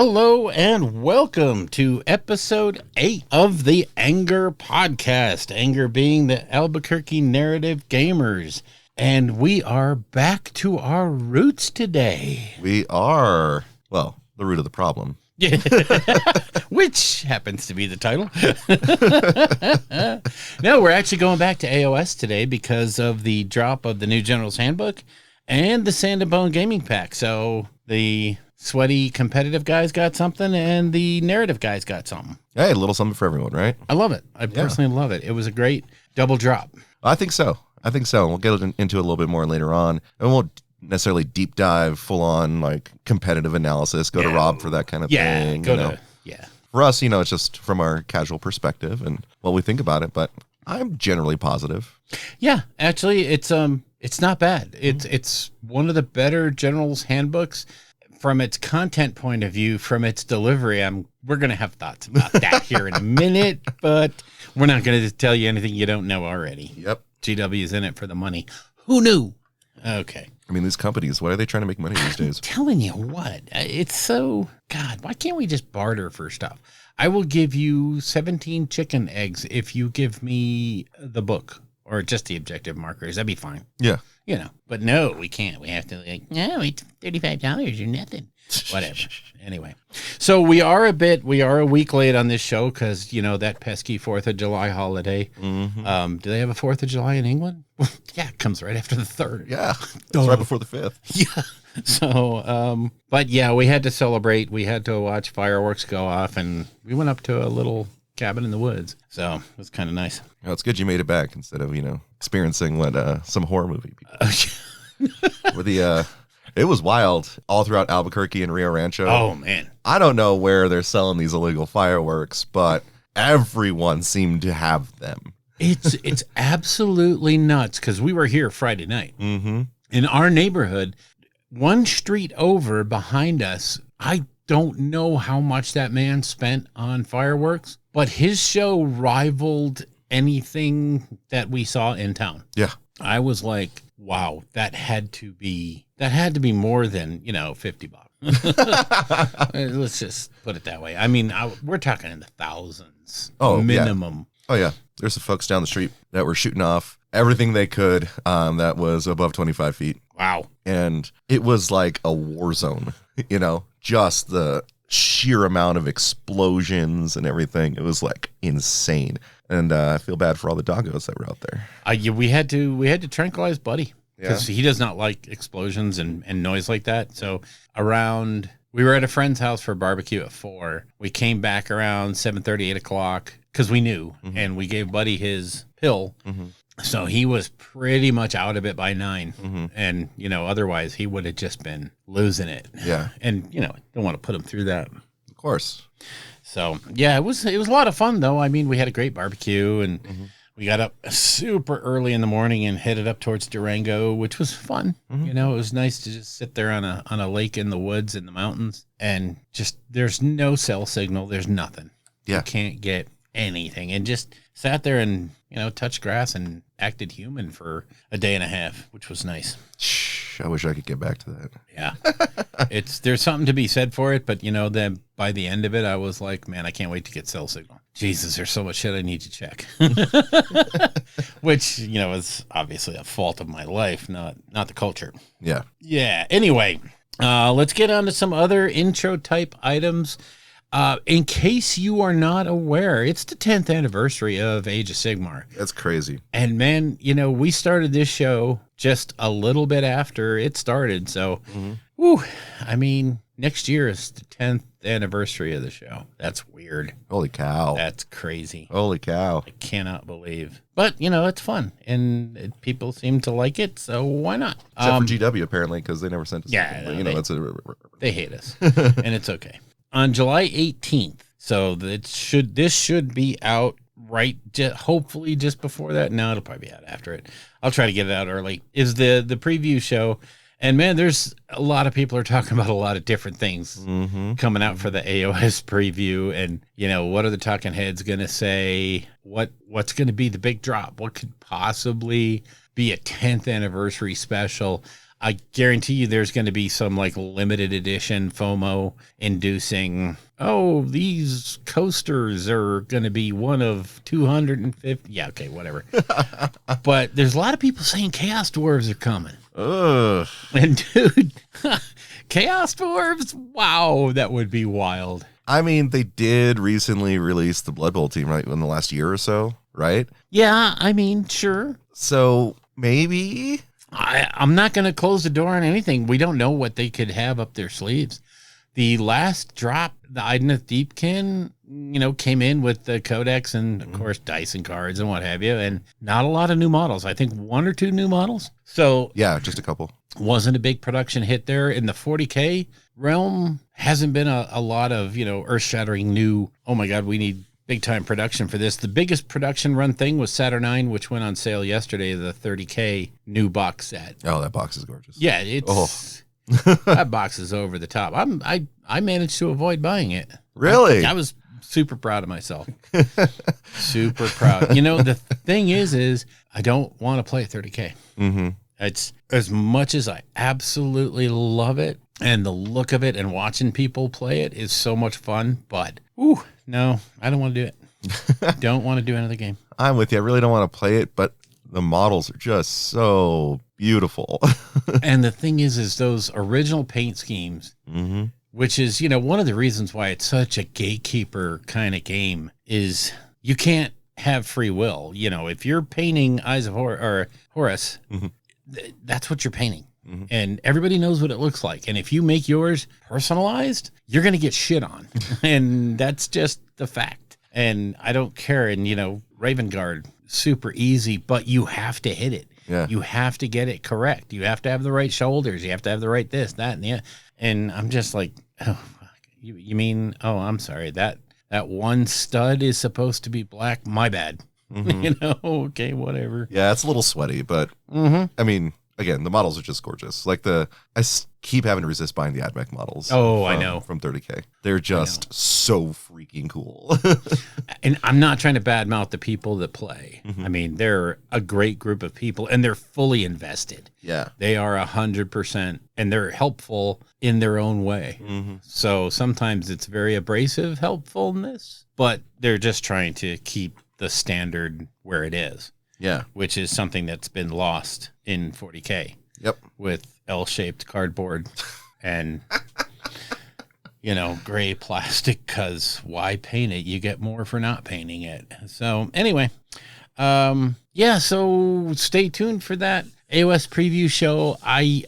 Hello and welcome to episode 8 of the Anger Podcast. Anger being the Albuquerque Narrative Gamers. And we are back to our roots today. We are, well, the root of the problem. Yeah, which happens to be the title. No, we're actually going back to AoS today because of the drop of the new General's Handbook and the Sand and Bone Gaming Pack. So the sweaty competitive guys got something and the narrative guys got something. Hey, a little something for everyone, right? I love it. I personally love it. It was a great double drop. I think so. We'll get into it a little bit more later on. And we won't necessarily deep dive full on like competitive analysis. Go to Rob for that kind of thing. For us, it's just from our casual perspective and what we think about it. But I'm generally positive. Yeah, actually, it's not bad. It's one of the better General's Handbooks. From its content point of view, from its delivery, we're going to have thoughts about that here in a minute, but we're not going to tell you anything you don't know already. Yep. GW is in it for the money. Who knew? Okay. I mean, these companies, why are they trying to make money these days? I'm telling you what, it's so, God, why can't we just barter for stuff? I will give you 17 chicken eggs if you give me the book or just the objective markers. That'd be fine. Yeah. But no, we can't. We have to it's $35 or nothing. Whatever. Anyway, so we are a week late on this show because, that pesky 4th of July holiday. Mm-hmm. Do they have a 4th of July in England? Yeah, it comes right after the 3rd. Yeah, it's right before the 5th. Yeah. So, but yeah, we had to celebrate. We had to watch fireworks go off, and we went up to a little cabin in the woods. So it was kind of nice. It's good you made it back instead of, experiencing what some horror movie people. It was wild all throughout Albuquerque and Rio Rancho. Oh, man. I don't know where they're selling these illegal fireworks, but everyone seemed to have them. It's absolutely nuts because we were here Friday night. Mm-hmm. In our neighborhood, one street over behind us, I don't know how much that man spent on fireworks, but his show rivaled anything that we saw in town. Yeah. I was like, wow, that had to be more than, $50. Let's just put it that way. I mean, we're talking in the thousands minimum. Yeah. Oh, yeah. There's some folks down the street that were shooting off everything they could that was above 25 feet. Wow. And it was like a war zone, just the sheer amount of explosions and everything. It was like insane. And I feel bad for all the doggos that were out there. We had to tranquilize Buddy because he does not like explosions and noise like that. So we were at a friend's house for a barbecue at 4. We came back around 7:30, 8 o'clock because we knew, and we gave Buddy his pill. Mm-hmm. So he was pretty much out of it by 9. Mm-hmm. And, otherwise he would have just been losing it. Yeah. And, don't want to put him through that. Of course. So, yeah, it was a lot of fun, though. I mean, we had a great barbecue, and we got up super early in the morning and headed up towards Durango, which was fun. Mm-hmm. It was nice to just sit there on a lake in the woods in the mountains, and just there's no cell signal. There's nothing. Yeah. You can't get anything, and just sat there and, touched grass and acted human for a day and a half, which was nice. I wish I could get back to that. Yeah. There's something to be said for it, but then by the end of it, I was like, man, I can't wait to get cell signal. Jesus, there's so much shit I need to check. Which, is obviously a fault of my life, not the culture. Yeah. Yeah. Anyway, let's get on to some other intro type items. In case you are not aware, it's the 10th anniversary of Age of Sigmar. That's crazy. And man, we started this show just a little bit after it started. So, I mean, next year is the 10th anniversary of the show. That's weird. Holy cow. That's crazy. Holy cow. I cannot believe. But, it's fun. And people seem to like it, so why not? Except for GW, apparently, because they never sent us anything. But, they hate us. And it's okay. On July 18th, so this should be out hopefully just before that. No, it'll probably be out after it. I'll try to get it out early. Is the preview show, and man, there's a lot of people are talking about a lot of different things coming out for the AoS preview, and what are the talking heads gonna say? What's gonna be the big drop? What could possibly be a 10th anniversary special? I guarantee you there's going to be some like limited edition FOMO inducing, oh, these coasters are going to be one of 250. Yeah, okay, whatever. But there's a lot of people saying Chaos Dwarves are coming. Ugh. And dude, Chaos Dwarves, wow, that would be wild. I mean, they did recently release the Blood Bowl team, right, in the last year or so, right? Yeah, I mean, sure. So maybe... I'm not going to close the door on anything. We don't know what they could have up their sleeves. The last drop, the Idoneth Deepkin, came in with the Codex and, of course, dice and cards and what have you, and not a lot of new models. I think 1 or 2 new models. So yeah, just a couple. Wasn't a big production hit there. In the 40K realm, hasn't been a lot of, earth-shattering new, oh my God, we need big-time production for this. The biggest production run thing was Saturnine, which went on sale yesterday, the 30K new box set. Oh, that box is gorgeous. Yeah, it's that box is over the top. I managed to avoid buying it. Really? I was super proud of myself. Super proud. The thing is I don't want to play 30K. Mm-hmm. It's as much as I absolutely love it, and the look of it and watching people play it is so much fun, but no, I don't want to do it. Don't want to do another game. I'm with you. I really don't want to play it, but the models are just so beautiful. And the thing is those original paint schemes, mm-hmm. which is, one of the reasons why it's such a gatekeeper kind of game, is you can't have free will. If you're painting Eyes of Horus, mm-hmm. That's what you're painting. Mm-hmm. And everybody knows what it looks like. And if you make yours personalized, you're going to get shit on. And that's just the fact. And I don't care. And, Raven Guard, super easy, but you have to hit it. Yeah. You have to get it correct. You have to have the right shoulders. You have to have the right this, that, and the other. And I'm just like, oh, fuck. You mean, oh, I'm sorry. That one stud is supposed to be black. My bad. Mm-hmm. Okay, whatever. Yeah, it's a little sweaty, but I mean, again, the models are just gorgeous. Like keep having to resist buying the AdMech models. Oh, I know. From 30K. They're just so freaking cool. And I'm not trying to badmouth the people that play. Mm-hmm. I mean, they're a great group of people, and they're fully invested. Yeah. They are 100%, and they're helpful in their own way. Mm-hmm. So sometimes it's very abrasive helpfulness, but they're just trying to keep the standard where it is. Yeah. Which is something that's been lost in 40K. Yep. With L-shaped cardboard and, gray plastic, because why paint it? You get more for not painting it. So anyway, so stay tuned for that AoS preview show. I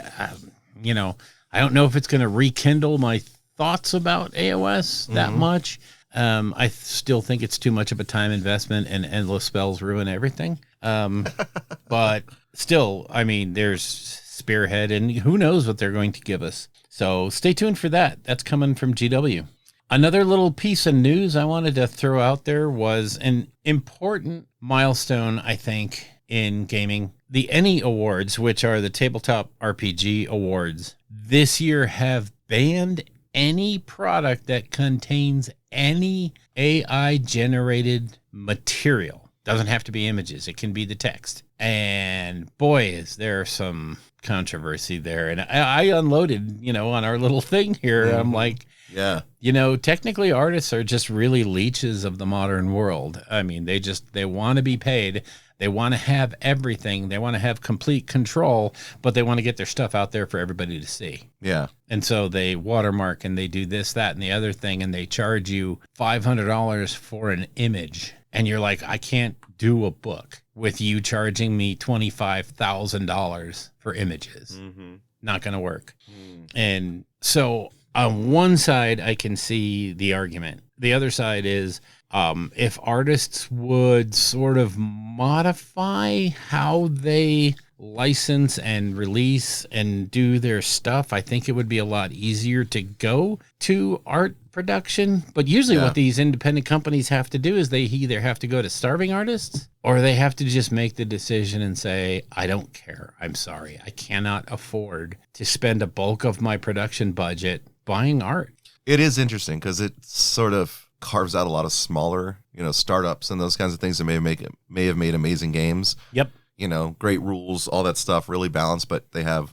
don't know if it's going to rekindle my thoughts about AoS that much. I still think it's too much of a time investment, and endless spells ruin everything. But still, I mean, there's Spearhead, and who knows what they're going to give us. So stay tuned for that. That's coming from GW. Another little piece of news I wanted to throw out there was an important milestone, I think, in gaming. The ENnie Awards, which are the Tabletop RPG Awards, this year have banned any product that contains any AI-generated material. Doesn't have to be images. It can be the text. And boy, is there some controversy there. And I unloaded, on our little thing here. I'm like, yeah, technically artists are just really leeches of the modern world. I mean, they want to be paid. They want to have everything. They want to have complete control, but they want to get their stuff out there for everybody to see. Yeah. And so they watermark and they do this, that, and the other thing, and they charge you $500 for an image. And you're like, I can't do a book with you charging me $25,000 for images. Mm-hmm. Not going to work. And so on one side, I can see the argument. The other side is, if artists would sort of modify how they license and release and do their stuff, I think it would be a lot easier to go to art production. But usually what these independent companies have to do is they either have to go to starving artists, or they have to just make the decision and say, I don't care. I'm sorry. I cannot afford to spend a bulk of my production budget buying art. It is interesting because it sort of carves out a lot of smaller, startups and those kinds of things that may have made amazing games. Yep. Great rules, all that stuff, really balanced, but they have,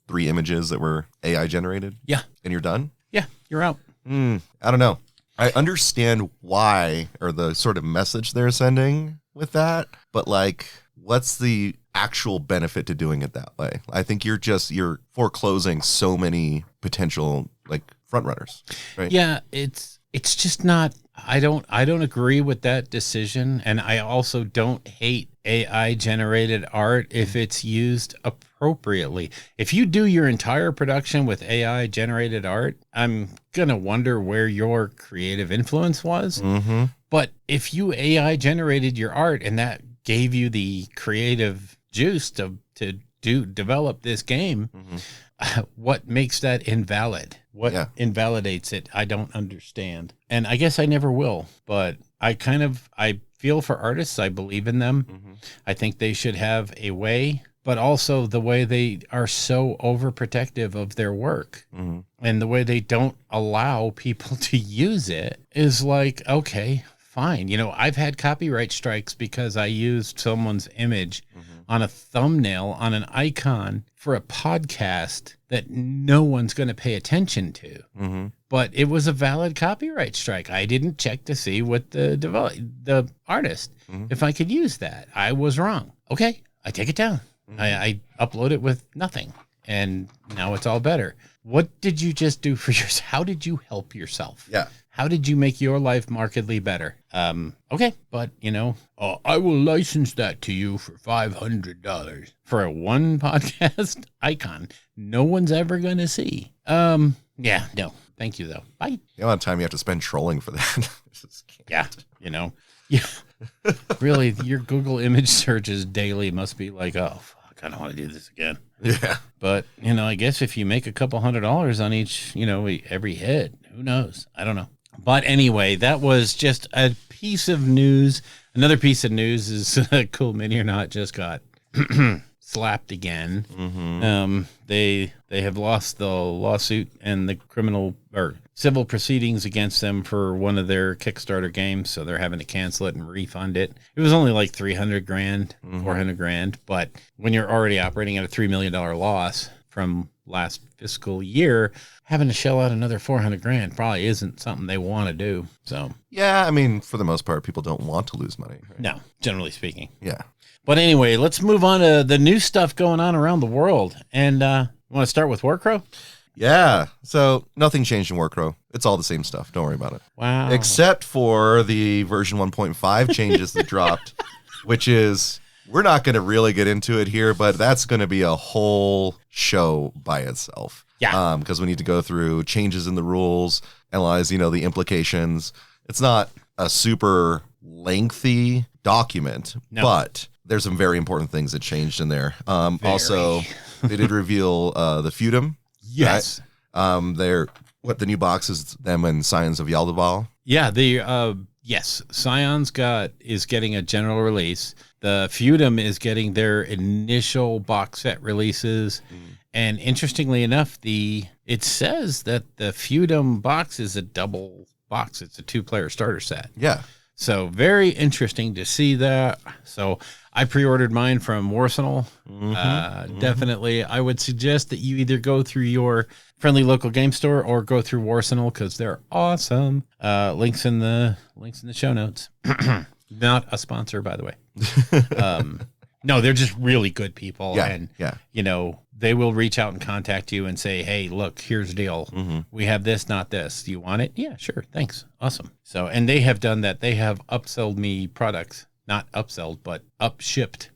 3 images that were AI generated. Yeah. And you're done? Yeah, you're out. I don't know. I understand why, or the sort of message they're sending with that, but like, what's the actual benefit to doing it that way? I think you're foreclosing so many potential like front runners, right? Yeah, it's just not. I don't agree with that decision, and I also don't hate AI generated art if it's used appropriately. If you do your entire production with AI generated art, I'm gonna wonder where your creative influence was. Mm-hmm. But if you AI generated your art and that gave you the creative juice to develop this game, what makes that invalid? What invalidates it? I don't understand. And I guess I never will, but I feel for artists. I believe in them. I think they should have a way, but also the way they are so overprotective of their work and the way they don't allow people to use it is like, okay, fine. I've had copyright strikes because I used someone's image on a thumbnail, on an icon for a podcast that no one's going to pay attention to. But it was a valid copyright strike. I didn't check to see what the artist, if I could use that. I was wrong. Okay, I take it down. I upload it with nothing. And now it's all better. What did you just do for yourself? How did you help yourself? Yeah. How did you make your life markedly better? Okay, but I will license that to you for $500 for a one podcast icon no one's ever going to see. Yeah, no, thank you though. Bye. The amount of time you have to spend trolling for that. Yeah, yeah. Really, your Google image searches daily must be like, oh, fuck, I don't want to do this again. Yeah. But, I guess if you make a couple $100 on each, every hit, who knows? I don't know. But anyway, that was just a piece of news. Another piece of news is Cool Mini or Not just got slapped again. They have lost the lawsuit and the criminal or civil proceedings against them for one of their Kickstarter games, so they're having to cancel it and refund it. It was only like $300,000, $400,000, but when you're already operating at a $3 million loss from last fiscal year, having to shell out another $400,000 probably isn't something they want to do. So yeah, I mean, for the most part, people don't want to lose money. Right? No, generally speaking. Yeah. But anyway, let's move on to the new stuff going on around the world. And you want to start with Warcrow? Yeah. So nothing changed in Warcrow. It's all the same stuff. Don't worry about it. Wow. Except for the version 1.5 changes that dropped, which is, we're not going to really get into it here, but that's going to be a whole show by itself. Yeah. Because we need to go through changes in the rules, analyze, the implications. It's not a super lengthy document, but there's some very important things that changed in there. Also, they did reveal the Feudum. Yes. Right? The new box is them and Scions of Yaldabaoth. Yeah, yes, Scions is getting a general release. The Feudum is getting their initial box set releases. And interestingly enough, it says that the Feudum box is a double box. It's a 2-player starter set. Yeah. So very interesting to see that. So I pre-ordered mine from Warsenal. Definitely, I would suggest that you either go through your friendly local game store or go through Warsenal because they're awesome. Links in the show notes. Not a sponsor, by the way. No, they're just really good people. Yeah, and yeah. They will reach out and contact you and say, hey, look, here's the deal. We have this, not this. Do you want it? Yeah, sure. Thanks. Awesome. So, and they have done that. They have upsold me products, not upsold, but upshipped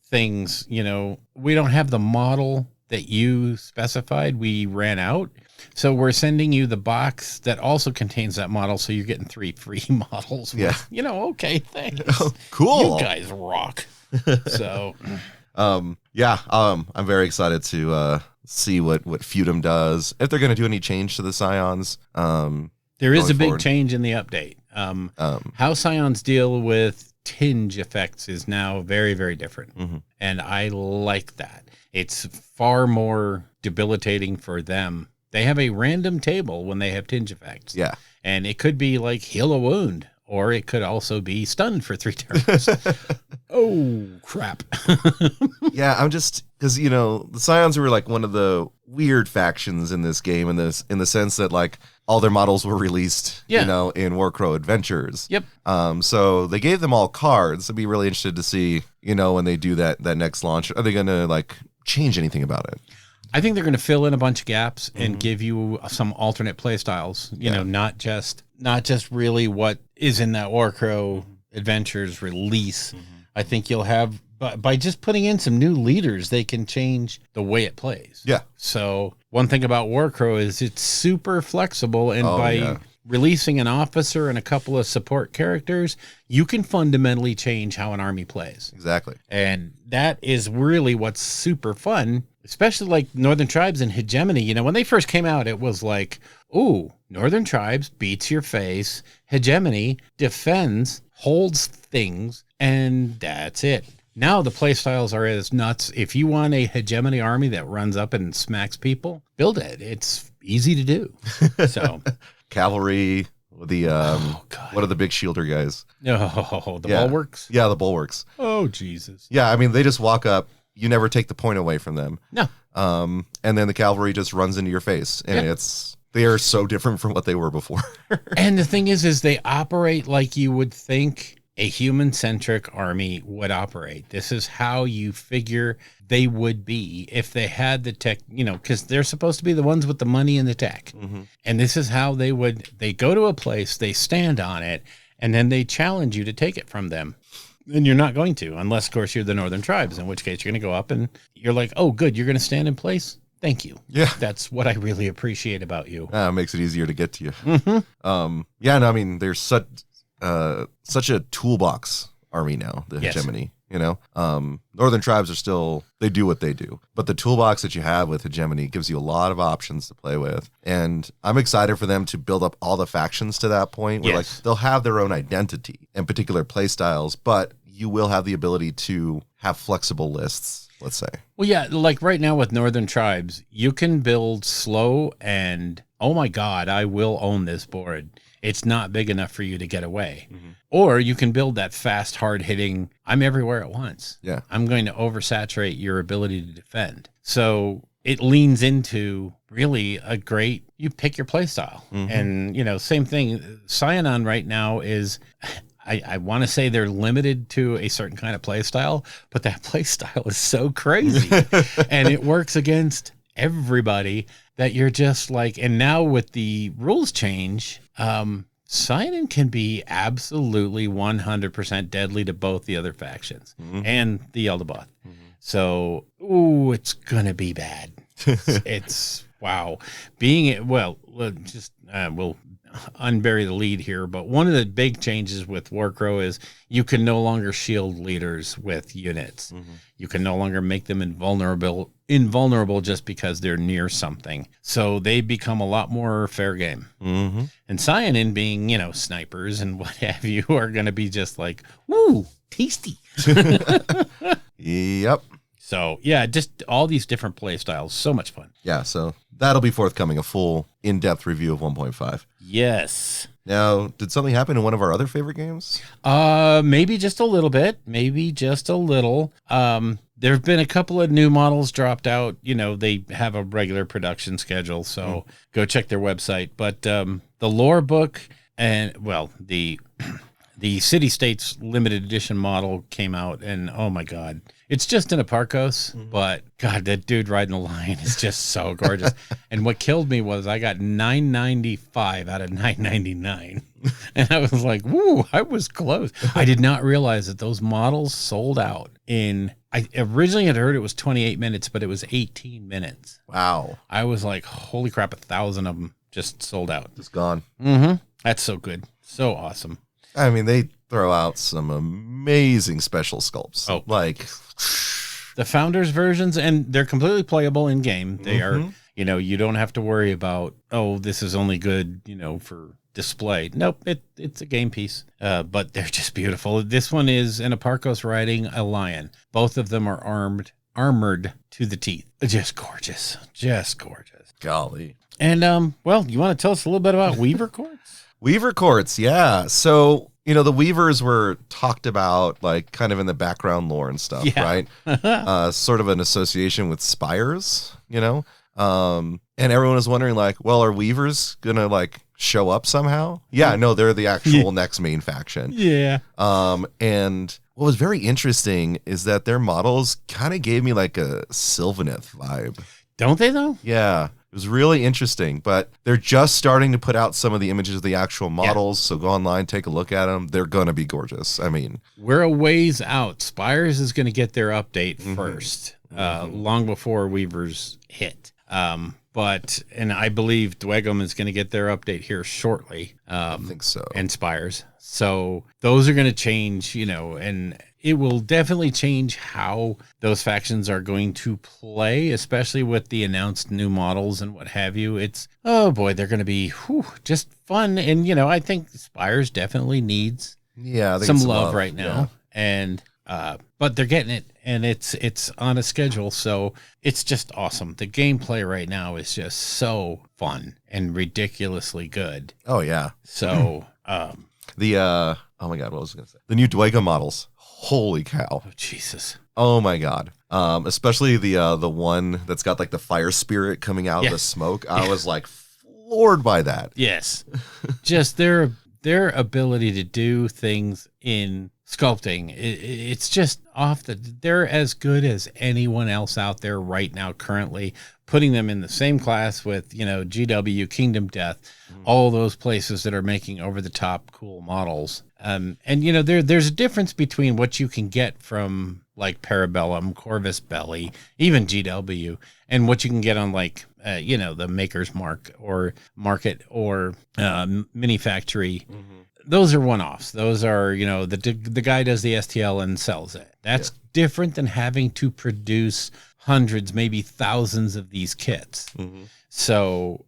things. We don't have the model that you specified. We ran out. So we're sending you the box that also contains that model. So you're getting 3 free models. Yeah. Okay, thanks. Oh, cool. You guys rock. So... I'm very excited to see what Feudum does. If they're going to do any change to the Scions. There is a big change in the update. How Scions deal with tinge effects is now very, very different. And I like that. It's far more debilitating for them. They have a random table when they have tinge effects. Yeah. And it could be like heal a wound, or it could also be stunned for 3 turns. Oh, crap. Yeah, because the Scions were like one of the weird factions in this game in the sense that like all their models were released, in Warcrow Adventures. Yep. So they gave them all cards. I'd be really interested to see, when they do that next launch, are they going to like change anything about it? I think they're going to fill in a bunch of gaps and give you some alternate play styles. Not just really what is in that Warcrow Adventures release. I think you'll have, but by just putting in some new leaders, they can change the way it plays. Yeah. So one thing about Warcrow is it's super flexible, and releasing an officer and a couple of support characters, you can fundamentally change how an army plays. Exactly. And that is really what's super fun, especially like Northern Tribes and Hegemony. When they first came out, it was like, ooh, Northern Tribes beats your face, Hegemony defends, holds things, and that's it. Now the playstyles are as nuts. If you want a Hegemony army that runs up and smacks people, build it. It's easy to do. So cavalry, the what are the big shielder guys? Oh, the bulwarks? Yeah, the bulwarks. Oh, Jesus. Yeah, I mean, they just walk up. You never take the point away from them. No. And then the cavalry just runs into your face. And they are so different from what they were before. And the thing is they operate like you would think a human-centric army would operate. This is how you figure they would be if they had the tech, because they're supposed to be the ones with the money and the tech. And this is how they go to a place, they stand on it, and then they challenge you to take it from them. And you're not going to, unless, of course, you're the Northern Tribes, in which case you're going to go up and you're like, oh, good, you're going to stand in place? Thank you. Yeah. That's what I really appreciate about you. Makes it easier to get to you. I mean, there's such a toolbox army now, the Hegemony. Northern Tribes are still, they do what they do, but the toolbox that you have with Hegemony gives you a lot of options to play with. And I'm excited for them to build up all the factions to that point where like they'll have their own identity and particular play styles, but you will have the ability to have flexible lists, let's say. Well, yeah, like right now with Northern Tribes, you can build slow and, oh my God, I will own this board. It's not big enough for you to get away. Or you can build that fast, hard-hitting, I'm everywhere at once. Yeah. I'm going to oversaturate your ability to defend. So it leans into really a great, you pick your play style. And, same thing, Scion right now is, I want to say they're limited to a certain kind of play style, but that play style is so crazy. And it works against everybody that you're just like, and now with the rules change, Scion can be absolutely 100% deadly to both the other factions and the Eldaboth. So, it's going to be bad. It's wow. We'll unbury the lead here, but one of the big changes with Warcrow is you can no longer shield leaders with units. You can no longer make them invulnerable just because they're near something. So they become a lot more fair game. And Scion, being, snipers and what have you, are going to be just like, woo, tasty. Yep. So, yeah, just all these different play styles. So much fun. Yeah, so that'll be forthcoming, a full in-depth review of 1.5. Yes. Now, did something happen in one of our other favorite games? Maybe just a little bit. Maybe just a little. There have been a couple of new models dropped out. They have a regular production schedule, so go check their website. But the lore book and, the City States limited edition model came out, and oh my God, it's just in a Parkos, but God, that dude riding the lion is just so gorgeous. And what killed me was I got $9.95 out of $9.99, and I was like, "Woo!" I was close. I did not realize that those models sold out in. I originally had heard it was 28 minutes, but it was 18 minutes. Wow! I was like, "Holy crap!" 1,000 of them just sold out. Just gone. That's so good, so awesome. I mean, they throw out some amazing special sculpts. Oh, like the Founders versions, and they're completely playable in game. They are, you don't have to worry about, this is only good, for display. Nope, it's a game piece. But they're just beautiful. This one is an Aparcos riding a lion. Both of them are armored to the teeth. Just gorgeous. Just gorgeous. Golly. And you want to tell us a little bit about Weaver Courts? Weaver Courts, yeah. So, the Weavers were talked about like kind of in the background lore and stuff, right? Sort of an association with Spires, and everyone was wondering like, well, are Weavers gonna like show up somehow? Yeah, no, they're the actual next main faction. Yeah. And what was very interesting is that their models kind of gave me like a Sylvaneth vibe. Don't they though? Yeah. It was really interesting, but they're just starting to put out some of the images of the actual models. So go online, take a look at them. They're going to be gorgeous. I mean, we're a ways out. Spires is going to get their update first, long before Weavers hit. And I believe Dwegum is going to get their update here shortly. I think so. And Spires. So those are going to change, and it will definitely change how those factions are going to play, especially with the announced new models and what have you. It's, oh boy, they're going to be just fun. And, I think Spires definitely needs some love right now. Yeah. And, but they're getting it, and it's on a schedule. So it's just awesome. The gameplay right now is just so fun and ridiculously good. Oh yeah. So, oh my God, what was I going to say? The new Dwega models. Holy cow. Oh, Jesus. Oh my God. Especially the one that's got like the fire spirit coming out of the smoke. I was like floored by that. Yes. Just their ability to do things in sculpting. It's just they're as good as anyone else out there right now currently, putting them in the same class with, GW, Kingdom Death, all those places that are making over the top cool models. And there's a difference between what you can get from like Parabellum, Corvus Belly, even GW, and what you can get on like the Maker's Mark or Market or Mini Factory. Those are one-offs. Those are, the guy does the STL and sells it. That's different than having to produce hundreds, maybe thousands of these kits. So,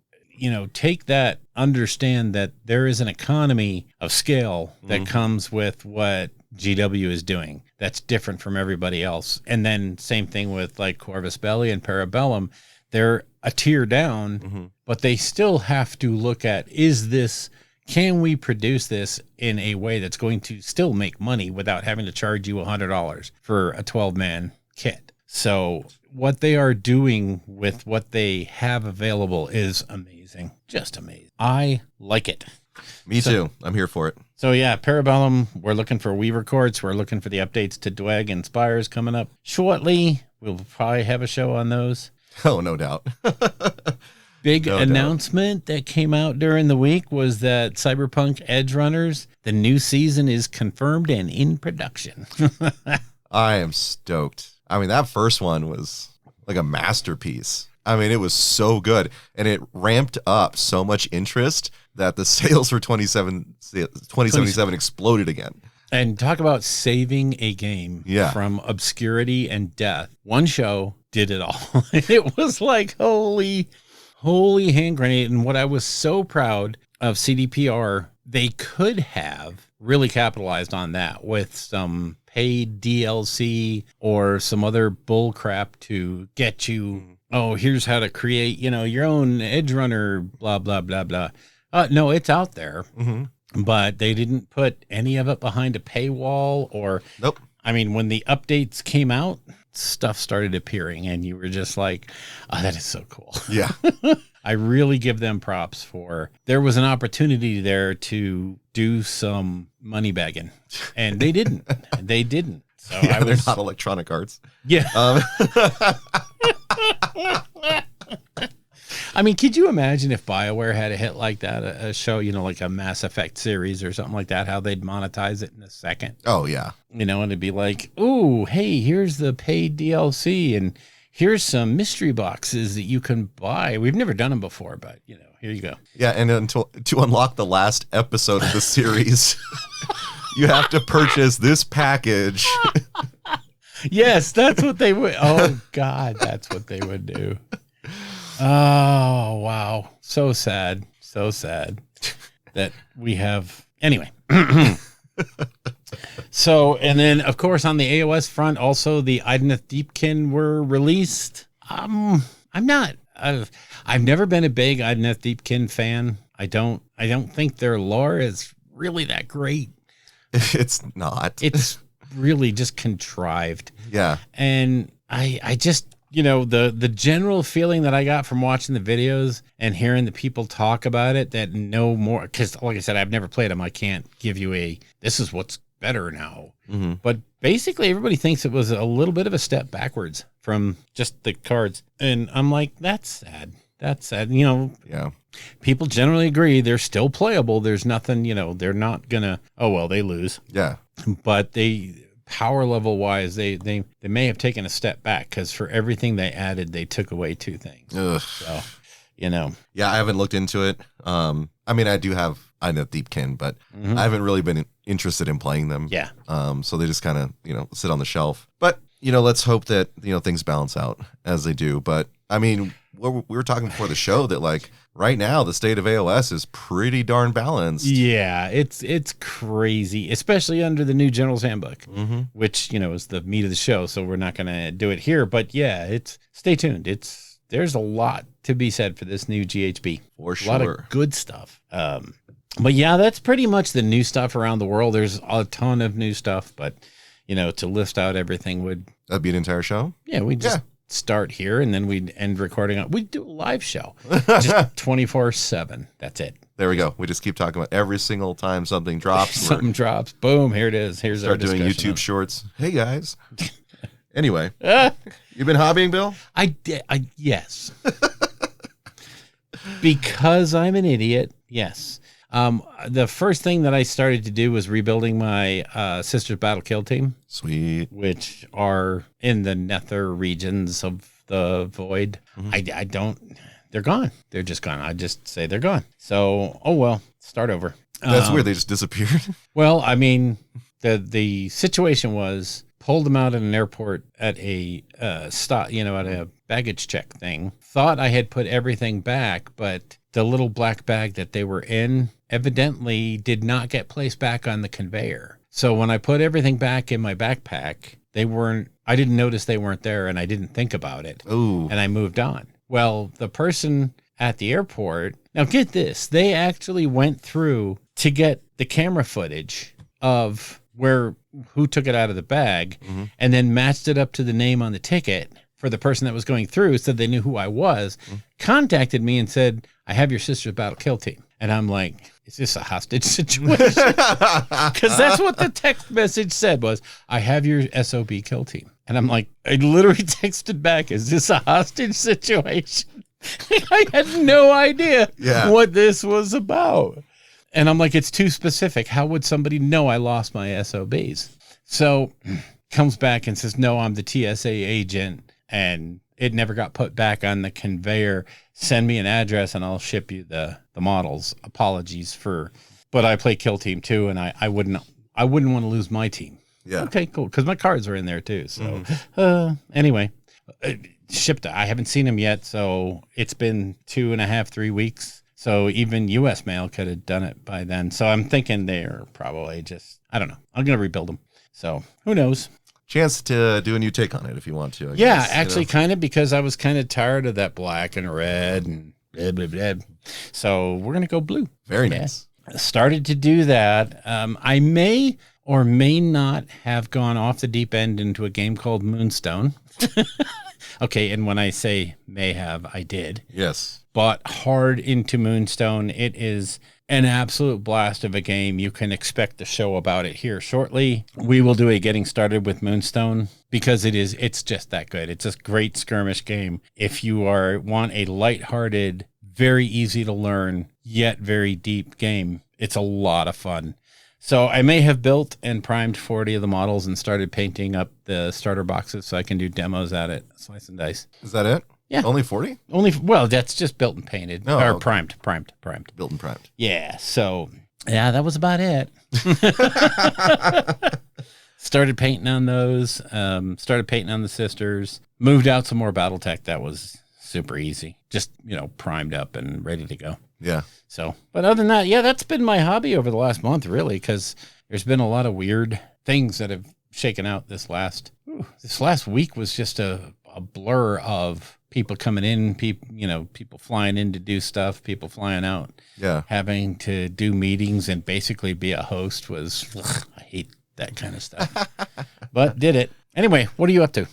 take that, understand that there is an economy of scale that comes with what GW is doing. That's different from everybody else. And then same thing with like Corvus Belli and Parabellum. They're a tier down, but they still have to look at, can we produce this in a way that's going to still make money without having to charge you $100 for a 12-man kit? So what they are doing with what they have available is amazing. Just amazing. I like it. Me too. I'm here for it. So yeah, Parabellum, we're looking for Weaver Courts. We're looking for the updates to Dweg and Spires coming up shortly. We'll probably have a show on those. Oh, no doubt. Big announcement that came out during the week was that Cyberpunk Edge Runners, the new season is confirmed and in production. I am stoked. I mean, that first one was like a masterpiece. I mean, it was so good, and it ramped up so much interest that the sales for 2077 exploded again. And talk about saving a game from obscurity and death. One show did it all. It was like, holy hand grenade. And what I was so proud of CDPR, they could have really capitalized on that with some paid DLC or some other bull crap to get you, here's how to create, your own Edge Runner, blah, blah, blah, blah. No, it's out there, but they didn't put any of it behind a paywall or, nope. I mean, when the updates came out, stuff started appearing and you were just like, oh, that is so cool. Yeah. I really give them props there was an opportunity there to do some money bagging, and they didn't. So they're not Electronic Arts. Yeah. I mean, could you imagine if BioWare had a hit like that, a show, like a Mass Effect series or something like that, how they'd monetize it in a second? Oh, yeah. And it'd be like, ooh, hey, here's the paid DLC, and here's some mystery boxes that you can buy. We've never done them before, but, here you go. Yeah, and to unlock the last episode of the series, you have to purchase this package. Yes, that's what they would. Oh, God, that's what they would do. Oh, wow. So sad. So sad that we have. Anyway. So, and then, of course, on the AoS front, also the Ideneth Deepkin were released. I've never been a big Ideneth Deepkin fan. I don't think their lore is really that great. It's not. It's really just contrived. Yeah. And I just, the general feeling that I got from watching the videos and hearing the people talk about it that know more, because like I said, I've never played them. I can't give you this is what's better now. Mm-hmm. But basically everybody thinks it was a little bit of a step backwards from just the cards. And I'm like, that's sad. That's sad. Yeah. People generally agree they're still playable. There's nothing, they're not gonna, they lose. Yeah. But power level wise, they may have taken a step back, because for everything they added, they took away 2 things. Ugh. So, Yeah, I haven't looked into it. I mean, I know Deepkin, but I haven't really been interested in playing them. Yeah. So they just kind of, sit on the shelf. But, let's hope that, things balance out as they do. But I mean, we were talking before the show that like right now the state of AoS is pretty darn balanced. Yeah, it's crazy, especially under the new General's Handbook, which, is the meat of the show. So we're not going to do it here. But yeah, stay tuned. There's a lot to be said for this new GHB. For sure. A lot of good stuff. But yeah, that's pretty much the new stuff around the world. There's a ton of new stuff, but to list out everything that'd be an entire show. Yeah, we just start here and then we'd end recording. We'd do a live show, just 24/7. That's it. There we go. We just keep talking about every single time something drops. Something drops. Boom. Here it is. Here's our discussion. Start doing YouTube shorts. Hey guys. Anyway, you've been hobbying, Bill? I did. Yes. Because I'm an idiot. Yes. The first thing that I started to do was rebuilding my sister's battle kill team. Sweet. Which are in the nether regions of the void. They're gone. They're just gone. I just say they're gone. So, start over. That's weird. They just disappeared. Well, I mean, the situation was pulled them out at an airport at a stop, at a baggage check thing. Thought I had put everything back, but the little black bag that they were in evidently did not get placed back on the conveyor. So when I put everything back in my backpack, I didn't notice they weren't there, and I didn't think about it. Ooh. And I moved on. Well, the person at the airport, now get this, they actually went through to get the camera footage of who took it out of the bag, and then matched it up to the name on the ticket for the person that was going through, so they knew who I was, contacted me and said, I have your sister's battle kill team. And I'm like, is this a hostage situation? Because that's what the text message said was, I have your SOB kill team. And I'm like, I literally texted back, is this a hostage situation? I had no idea what this was about. And I'm like, it's too specific. How would somebody know I lost my SOBs? So comes back and says, no, I'm the TSA agent, and it never got put back on the conveyor. Send me an address and I'll ship you the models. Apologies but I play kill team too, and I wouldn't want to lose my team. Yeah. Okay, cool. Because my cards are in there too. So anyway, shipped. I haven't seen them yet, so it's been 2.5, 3 weeks. So even U.S. mail could have done it by then. So I'm thinking they're probably I don't know. I'm going to rebuild them. So who knows? Chance to do a new take on it if you want to. I yeah, guess, actually kind of, because I was kind of tired of that black and red and blah, blah, blah. So we're going to go blue. Very nice. Started to do that. I may or may not have gone off the deep end into a game called Moonstone. Okay, and when I say may have, I did. Yes. But hard into Moonstone. It is an absolute blast of a game. You can expect a show about it here shortly. We will do a getting started with Moonstone because it's just that good. It's a great skirmish game. If you want a lighthearted, very easy to learn, yet very deep game, it's a lot of fun. So I may have built and primed 40 of the models and started painting up the starter boxes so I can do demos at it. Slice and dice. Is that it? Yeah. Only 40? Well, that's just built and painted. Oh, or okay. primed. Built and primed. Yeah. So, yeah, that was about it. Started painting on those. Started painting on the sisters. Moved out some more Battletech. That was super easy. Just, primed up and ready to go. Yeah. So, but other than that, yeah, that's been my hobby over the last month, really, because there's been a lot of weird things that have shaken out this last week was just a blur of people coming in, people flying in to do stuff, people flying out. Yeah. Having to do meetings and basically be a host was, I hate that kind of stuff. But did it. Anyway, what are you up to?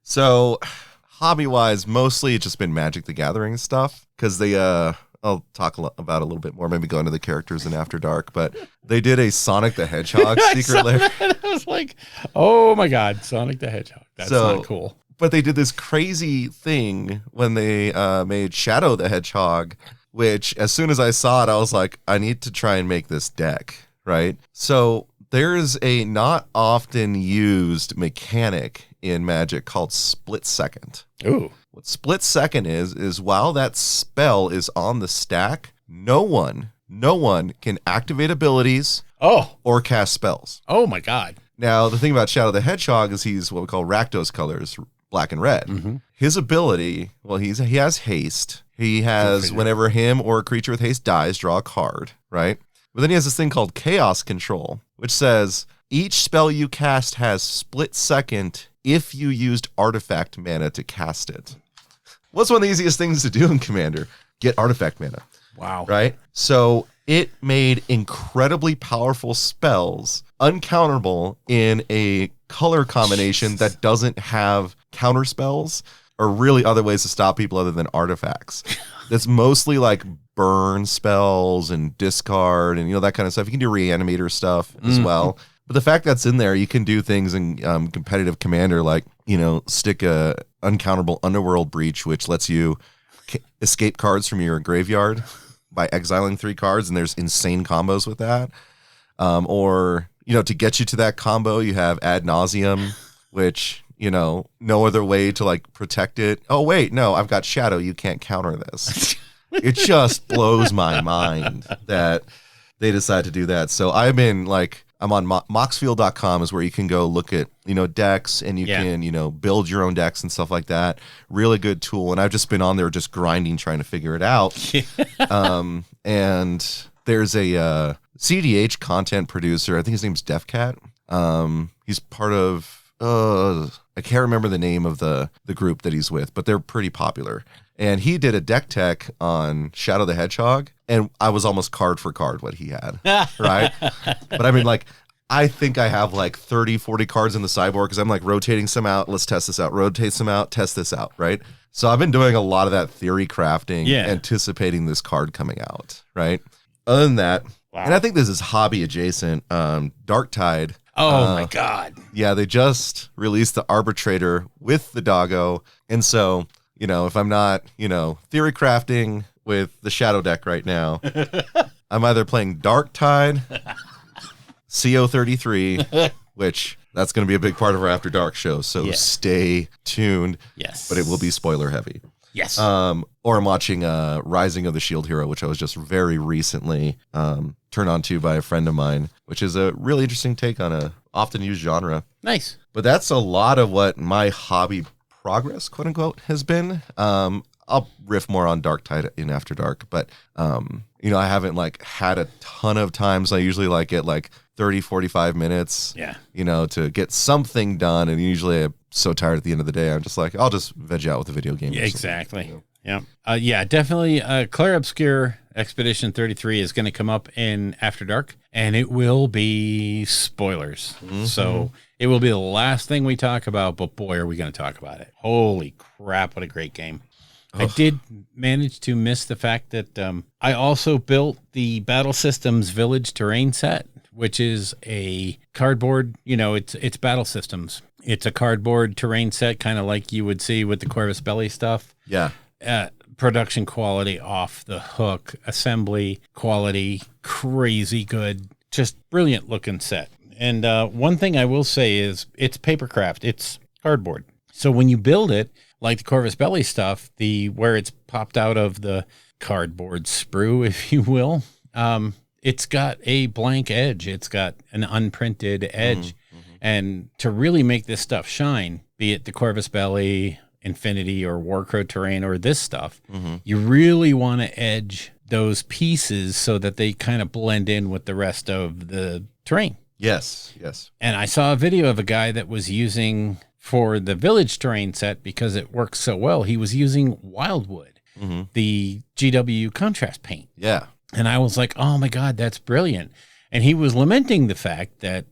So, hobby-wise, mostly it's just been Magic the Gathering stuff, because I'll talk about a little bit more, maybe go into the characters in After Dark, but they did a Sonic the Hedgehog secret lair. I was like, oh my God, Sonic the Hedgehog. That's not cool. But they did this crazy thing when they made Shadow the Hedgehog, which as soon as I saw it, I was like, I need to try and make this deck, right? So there's a not often used mechanic in Magic called Split Second. Ooh. What Split Second is while that spell is on the stack, no one can activate abilities or cast spells. Oh my God. Now, the thing about Shadow the Hedgehog is he's what we call Rakdos colors, black and red. Mm-hmm. His ability, well, he has haste. He has, whenever him or a creature with haste dies, draw a card, right? But then he has this thing called Chaos Control, which says each spell you cast has split second if you used artifact mana to cast it. What's one of the easiest things to do in Commander? Get artifact mana. Wow. Right? So it made incredibly powerful spells uncounterable in a color combination that doesn't have counter spells or really other ways to stop people other than artifacts. That's mostly like burn spells and discard and that kind of stuff. You can do reanimator stuff as well. But the fact that's in there, you can do things in competitive Commander like, stick a uncounterable Underworld Breach, which lets you escape cards from your graveyard by exiling 3 cards, and there's insane combos with that. Or, to get you to that combo, you have Ad Nauseam, which, no other way to like protect it. Oh, wait, no, I've got Shadow. You can't counter this. It just blows my mind that they decide to do that. So I've been like, I'm on moxfield.com is where you can go look at, decks and you can, build your own decks and stuff like that. Really good tool. And I've just been on there just grinding, trying to figure it out. And there's a CDH content producer. I think his name's DefCat. He's part of, I can't remember the name of the group that he's with, but they're pretty popular. And he did a deck tech on Shadow the Hedgehog, and I was almost card for card what he had, right? But I mean, like, I think I have like 30, 40 cards in the sideboard because I'm like rotating some out. Let's test this out. Rotate some out. Test this out, right? So I've been doing a lot of that theory crafting, anticipating this card coming out, right? Other than that, and I think this is hobby adjacent, Darktide. Oh, my God. Yeah, they just released the Arbitrator with the doggo, and so... if I'm not, theory crafting with the Shadow deck right now, I'm either playing Darktide, CO33, which that's going to be a big part of our After Dark show, so stay tuned. Yes. But it will be spoiler heavy. Yes. Or I'm watching Rising of the Shield Hero, which I was just very recently turned on to by a friend of mine, which is a really interesting take on a often used genre. Nice. But that's a lot of what my hobby progress, quote unquote, has been. I'll riff more on Darktide in After Dark, but I haven't like had a ton of times. I usually like get like 30, 45 minutes, to get something done. And usually I'm so tired at the end of the day, I'm just like, I'll just veg out with a video game. Yeah, exactly. Yeah. Definitely. Clair Obscure Expedition 33 is going to come up in After Dark, and it will be spoilers. Mm-hmm. So it will be the last thing we talk about, but boy, are we going to talk about it. Holy crap, what a great game. I did manage to miss the fact that I also built the Battle Systems Village Terrain set, which is a cardboard, it's Battle Systems. It's a cardboard terrain set, kind of like you would see with the Corvus Belli stuff. Yeah. Production quality off the hook, assembly quality, crazy good, just brilliant looking set. And one thing I will say is it's papercraft, it's cardboard. So when you build it, like the Corvus Belli stuff, where it's popped out of the cardboard sprue, if you will, it's got a blank edge. It's got an unprinted edge. Mm-hmm. And to really make this stuff shine, be it the Corvus Belli, Infinity, or Warcrow terrain, or this stuff, you really want to edge those pieces so that they kind of blend in with the rest of the terrain. Yes. And I saw a video of a guy that was using for the village terrain set, because it works so well, he was using Wildwood, the GW contrast paint. Yeah. And I was like, oh my God, that's brilliant. And he was lamenting the fact that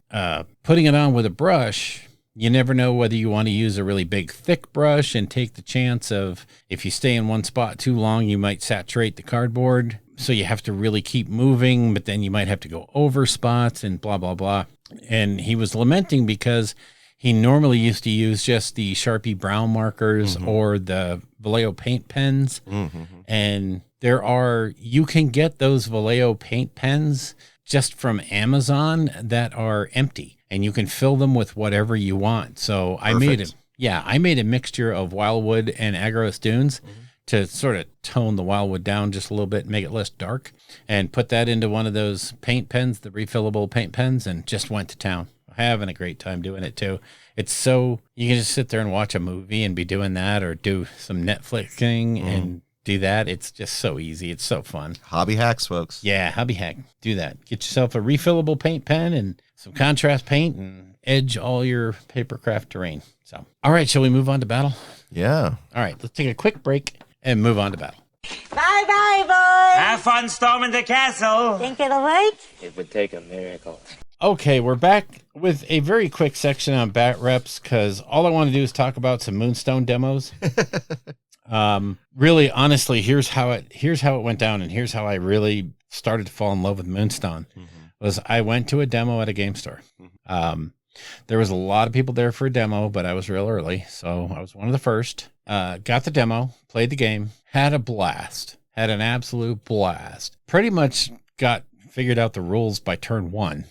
putting it on with a brush, you never know whether you want to use a really big, thick brush and take the chance of, if you stay in one spot too long, you might saturate the cardboard. So you have to really keep moving, but then you might have to go over spots and blah, blah, blah. And he was lamenting because he normally used to use just the Sharpie brown markers or the Vallejo paint pens. And you can get those Vallejo paint pens just from Amazon that are empty, and you can fill them with whatever you want. So I made a mixture of Wildwood and Agros Dunes to sort of tone the Wildwood down just a little bit, make it less dark, and put that into one of those paint pens, the refillable paint pens, and just went to town. Having a great time doing it too. It's so, you can just sit there and watch a movie and be doing that, or do some Netflixing and do that. It's just so easy. It's so fun. Hobby hacks, folks. Yeah, hobby hack. Do that. Get yourself a refillable paint pen and some contrast paint and edge all your papercraft terrain. So, all right, shall we move on to battle? Yeah. All right, let's take a quick break and move on to battle. Bye-bye, boys. Have fun storming the castle. Think it'll work? It would take a miracle. Okay, we're back with a very quick section on bat reps, because all I want to do is talk about some Moonstone demos. Really, honestly, here's how it went down, and here's how I really started to fall in love with Moonstone. Was I went to a demo at a game store. There was a lot of people there for a demo, but I was real early, so I was one of the first. Got the demo, played the game, had a blast, had an absolute blast. Pretty much figured out the rules by turn 1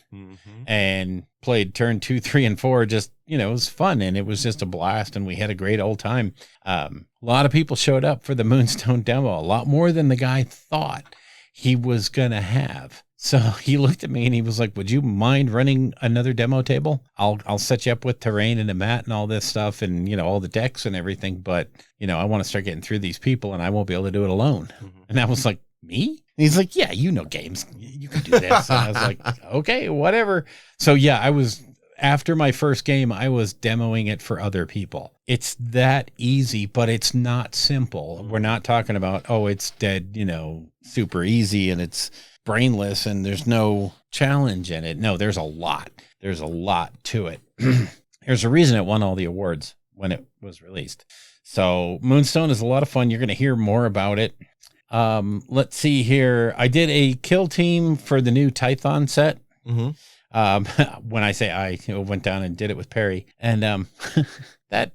and played turn 2, 3, and 4. Just, it was fun, and it was just a blast, and we had a great old time. A lot of people showed up for the Moonstone demo, a lot more than the guy thought he was going to have. So he looked at me and he was like, would you mind running another demo table? I'll set you up with terrain and a mat and all this stuff and, all the decks and everything. But, I want to start getting through these people and I won't be able to do it alone. And I was like, me? And he's like, yeah, games. You can do this. And I was like, okay, whatever. So yeah, after my first game, I was demoing it for other people. It's that easy, but it's not simple. We're not talking about, it's dead, super easy and it's brainless and there's no challenge in it. No, there's a lot. There's a lot to it. There's a reason it won all the awards when it was released. So Moonstone is a lot of fun. You're going to hear more about it. Let's see here. I did a kill team for the new Tython set. When I say I went down and did it with Perry, and that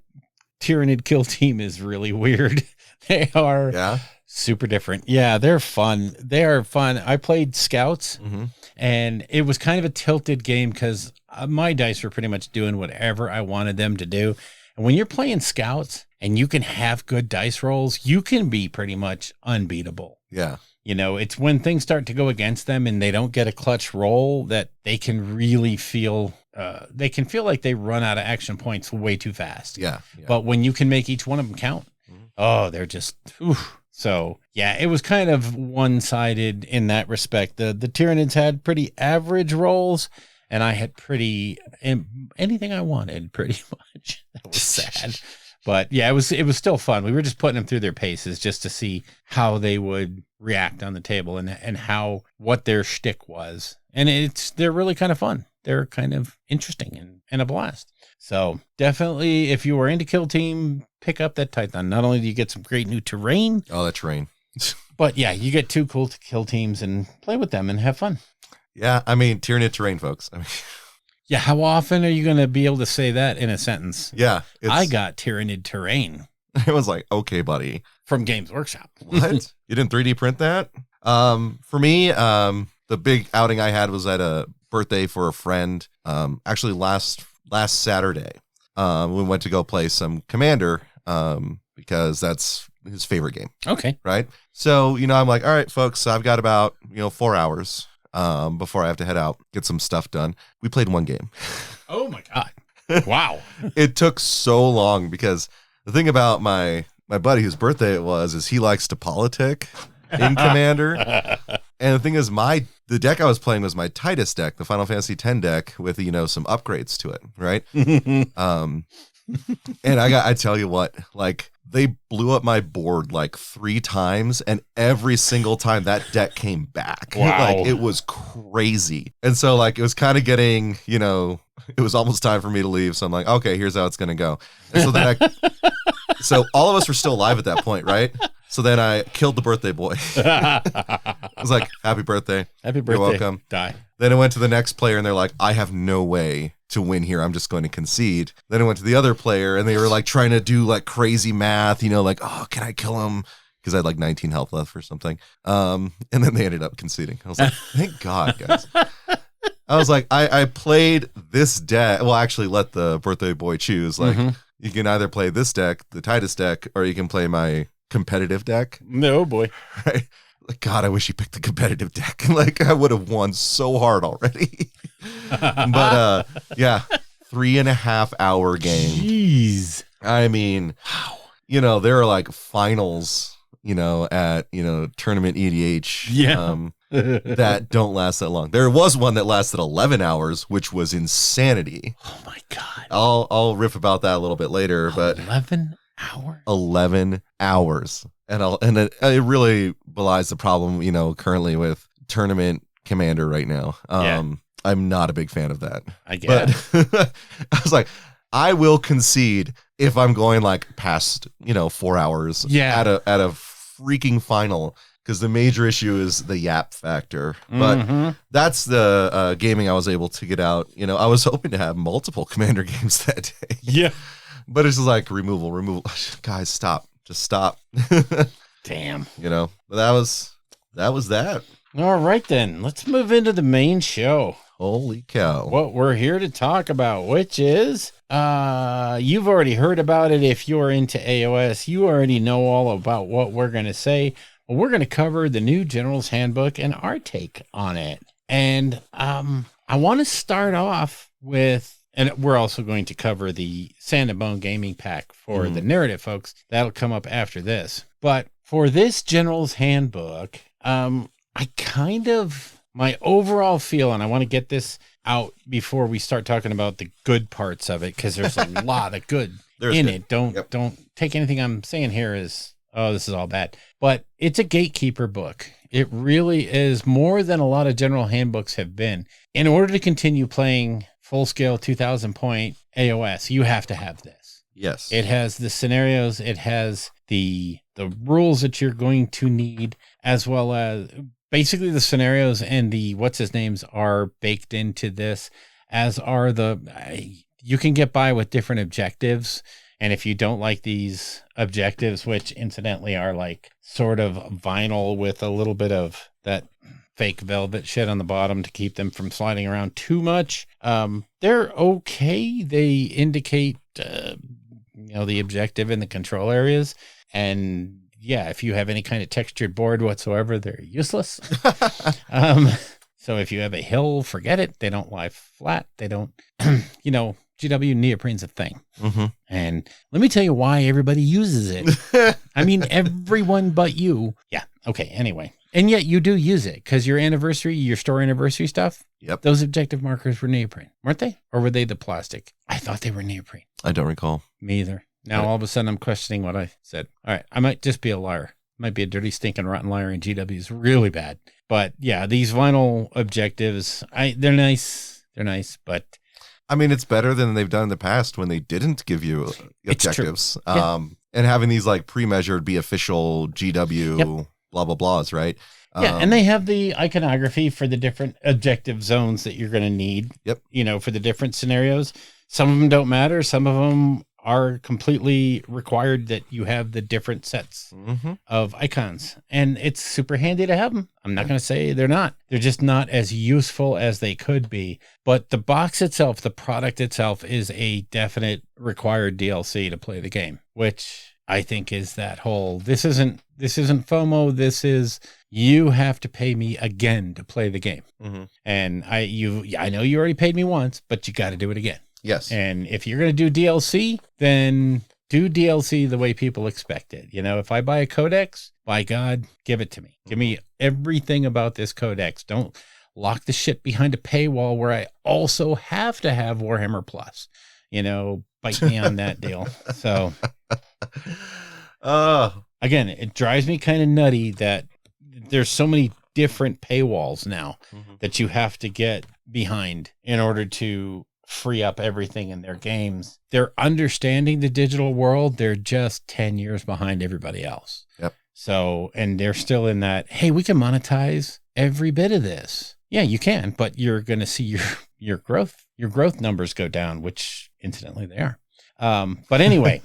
Tyrannid kill team is really weird. They are super different. Yeah, they're fun. They are fun. I played Scouts, and it was kind of a tilted game because my dice were pretty much doing whatever I wanted them to do. And when you're playing Scouts and you can have good dice rolls, you can be pretty much unbeatable. Yeah. It's when things start to go against them and they don't get a clutch roll that they can really feel, like they run out of action points way too fast. Yeah. But when you can make each one of them count, they're just, So yeah, it was kind of one-sided in that respect. The Tyrannids had pretty average rolls and I had anything I wanted pretty much. That was sad. But yeah, it was still fun. We were just putting them through their paces just to see how they would react on the table and what their shtick was. And they're really kind of fun. They're kind of interesting and a blast. So definitely, if you are into Kill Team, pick up that Tython. Not only do you get some great new terrain. Oh, that terrain. But yeah, you get 2 cool kill teams and play with them and have fun. Yeah, I mean, Tyrannid terrain, folks. Yeah, how often are you going to be able to say that in a sentence? Yeah. I got Tyrannid terrain. It was like, okay, buddy. From Games Workshop. What? You didn't 3D print that? For me, the big outing I had was at a birthday for a friend. Actually, last Saturday, we went to go play some Commander because that's his favorite game. Okay. Right? So, I'm like, all right, folks, I've got about, 4 hours before I have to head out, get some stuff done. We played one game. Oh my God. Wow. It took so long because the thing about my buddy whose birthday it was is he likes to politic in Commander. And the thing is, the deck I was playing was my tightest deck, the Final Fantasy X deck with, some upgrades to it, right? And I tell you what, like they blew up my board like 3 times, and every single time that deck came back. Wow. Like it was crazy. And so like it was kind of getting, it was almost time for me to leave. So I'm like, okay, here's how it's gonna go. And so then so all of us were still alive at that point, right? So then I killed the birthday boy. I was like, happy birthday. Happy birthday. You're welcome. Die. Then I went to the next player and they're like, I have no way to win here. I'm just going to concede. Then I went to the other player and they were like trying to do like crazy math, like, oh, can I kill him? Because I had like 19 health left or something. And then they ended up conceding. I was like, thank God, guys. I was like, I played this deck. Well, actually let the birthday boy choose. Like, you can either play this deck, the Titus deck, or you can play my competitive deck. No, boy. Right? Like, God, I wish you picked the competitive deck. Like, I would have won so hard already. But, yeah, 3.5 hour game. Jeez. I mean, wow. There are like finals, at, tournament EDH. Yeah. That don't last that long. There was one that lasted 11 hours, which was insanity. Oh my God. I'll riff about that a little bit later, but 11 hours. 11 hours. And it really belies the problem, currently with tournament commander right now. I'm not a big fan of that. I get it. I was like, I will concede if I'm going like past, 4 hours at a freaking final, because the major issue is the yap factor. But that's the gaming I was able to get out. I was hoping to have multiple commander games that day. Yeah. But it's just like removal. Guys, stop. Just stop. Damn. But that was that. All right, then. Let's move into the main show. Holy cow. What we're here to talk about, which is, you've already heard about it. If you're into AoS, you already know all about what we're going to say. Well, we're going to cover the new General's Handbook and our take on it. And I want to start off with, and we're also going to cover the Sand and Bone Gaming Pack for the narrative folks. That'll come up after this. But for this General's Handbook, my overall feel, and I want to get this out before we start talking about the good parts of it, because there's a lot of good it. Don't take anything I'm saying here as, oh, this is all bad. But it's a gatekeeper book. It really is more than a lot of general handbooks have been. In order to continue playing full-scale 2,000 point AoS, you have to have this. Yes. It has the scenarios. It has the rules that you're going to need, as well as basically the scenarios and the what's his names are baked into this, as are you can get by with different objectives. And if you don't like these objectives, which incidentally are like sort of vinyl with a little bit of that fake velvet shit on the bottom to keep them from sliding around too much, they're okay. They indicate, the objective in the control areas. And yeah, if you have any kind of textured board whatsoever, they're useless. So if you have a hill, forget it. They don't lie flat. They don't, GW neoprene's a thing. And let me tell you why everybody uses it. I mean, everyone but you. Yeah. Okay. Anyway. And yet you do use it because your store anniversary stuff. Yep. Those objective markers were neoprene, weren't they? Or were they the plastic? I thought they were neoprene. I don't recall. Me either. Now all of a sudden I'm questioning what I said. All right. I might just be a liar. Might be a dirty, stinking, rotten liar, and GW is really bad. But yeah, these vinyl objectives, they're nice. They're nice, but I mean, it's better than they've done in the past when they didn't give you objectives. Yeah. And having these like pre-measured, be official GW, blah, blah, blahs, right? Yeah, and they have the iconography for the different objective zones that you're going to need, for the different scenarios. Some of them don't matter. Some of them are completely required that you have the different sets of icons. And it's super handy to have them. I'm not going to say they're not. They're just not as useful as they could be. But the box itself, the product itself, is a definite required DLC to play the game, which I think is that whole, this isn't FOMO. This is, you have to pay me again to play the game. And I know you already paid me once, but you got to do it again. Yes. And if you're going to do DLC, then do DLC the way people expect it. If I buy a codex, by God, give it to me. Give me everything about this codex. Don't lock the shit behind a paywall where I also have to have Warhammer Plus. bite me on that deal. So, again, it drives me kind of nutty that there's so many different paywalls now that you have to get behind in order to free up everything in their games. They're understanding the digital world. They're just 10 years behind everybody else. Yep. So, and they're still in that, hey, we can monetize every bit of this. Yeah, you can, but you're going to see your growth numbers go down, which incidentally they are. But anyway,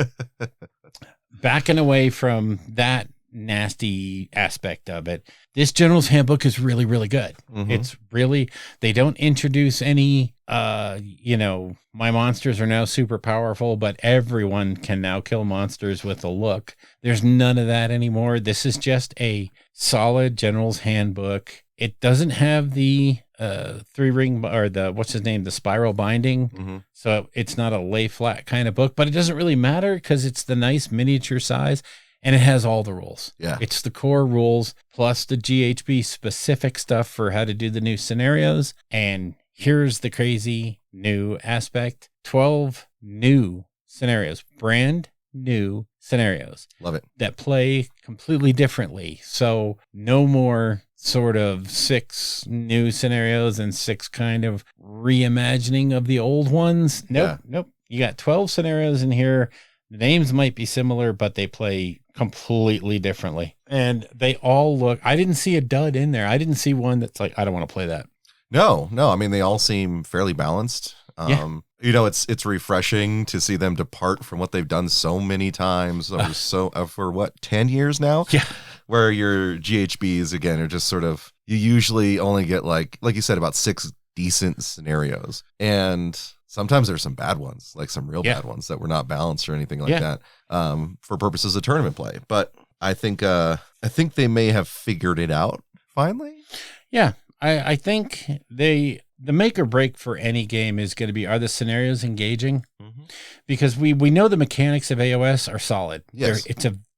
backing away from that nasty aspect of it, this General's Handbook is really, really good. It's really, they don't introduce any, my monsters are now super powerful, but everyone can now kill monsters with a look. There's none of that anymore. This is just a solid General's Handbook. It doesn't have the 3-ring or the spiral binding. So it's not a lay flat kind of book, but it doesn't really matter because it's the nice miniature size. And it has all the rules. Yeah. It's the core rules plus the GHB specific stuff for how to do the new scenarios. And here's the crazy new aspect. 12 new scenarios, brand new scenarios. Love it. That play completely differently. So no more sort of 6 new scenarios and 6 kind of reimagining of the old ones. Nope. You got 12 scenarios in here. The names might be similar, but they play completely differently. And they all look, I didn't see a dud in there. I didn't see one that's like, I don't want to play that. No. I mean, they all seem fairly balanced. It's refreshing to see them depart from what they've done so many times for 10 years now? Yeah. Where your GHBs, again, are just sort of, you usually only get like you said, about 6 decent scenarios. And sometimes there's some bad ones, like some real bad ones that were not balanced or anything like that, for purposes of tournament play. But I think they may have figured it out finally. Yeah, I think the make or break for any game is going to be, are the scenarios engaging? Because we know the mechanics of AoS are solid. Yes.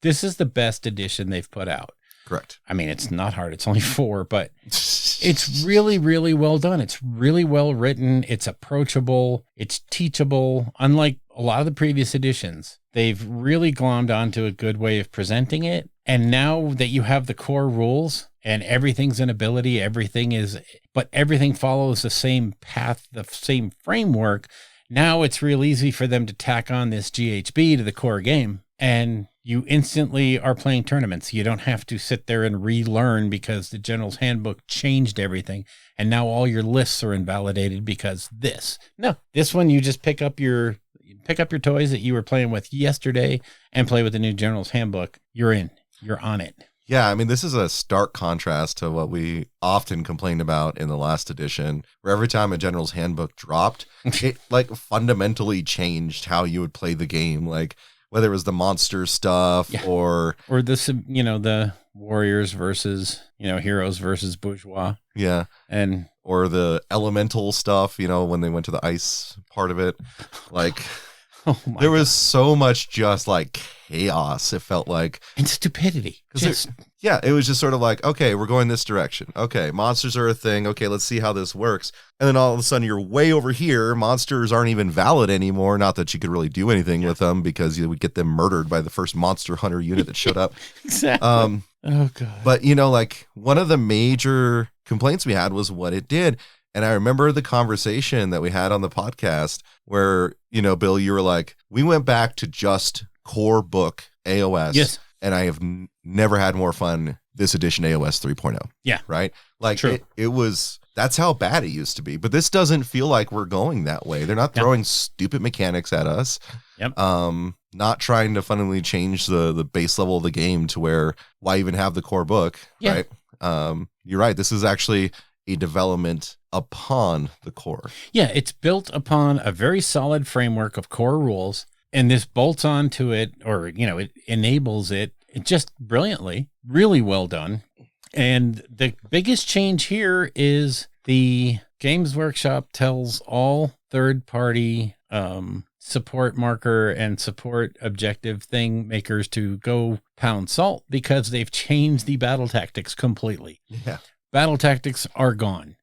This is the best edition they've put out. Correct. I mean, it's not hard. It's only 4, but it's really, really well done. It's really well written. It's approachable. It's teachable. Unlike a lot of the previous editions, they've really glommed onto a good way of presenting it. And now that you have the core rules and everything's an ability, but everything follows the same path, the same framework. Now it's real easy for them to tack on this GHB to the core game. And you instantly are playing tournaments. You don't have to sit there and relearn because the General's Handbook changed everything. And now all your lists are invalidated because this one, you just pick up your toys that you were playing with yesterday and play with the new General's Handbook. You're on it. Yeah, I mean, this is a stark contrast to what we often complained about in the last edition, where every time a General's Handbook dropped, it like fundamentally changed how you would play the game. Like, whether it was the monster stuff or the warriors versus, heroes versus bourgeois. Yeah. Or the elemental stuff, when they went to the ice part of it. Like, there was so much just like chaos, it felt like. And stupidity. It was just sort of like, okay, we're going this direction. Okay, monsters are a thing. Okay, let's see how this works. And then all of a sudden you're way over here. Monsters aren't even valid anymore. Not that you could really do anything with them because you would get them murdered by the first monster hunter unit that showed up. Exactly. Oh, God. But, like one of the major complaints we had was what it did. And I remember the conversation that we had on the podcast where, Bill, you were like, we went back to just core book AoS. Yes. And I have never had more fun this edition AoS 3.0. Yeah. Right? Like, true. That's how bad it used to be. But this doesn't feel like we're going that way. They're not throwing stupid mechanics at us. Yep. Not trying to fundamentally change the base level of the game to where, why even have the core book? Yeah. Right? You're right. This is actually a development upon the core. Yeah, it's built upon a very solid framework of core rules, and this bolts onto it, or it enables it just brilliantly. Really well done. And the biggest change here is the Games Workshop tells all third-party support marker and support objective thing makers to go pound salt because they've changed the battle tactics completely. Yeah. Battle tactics are gone.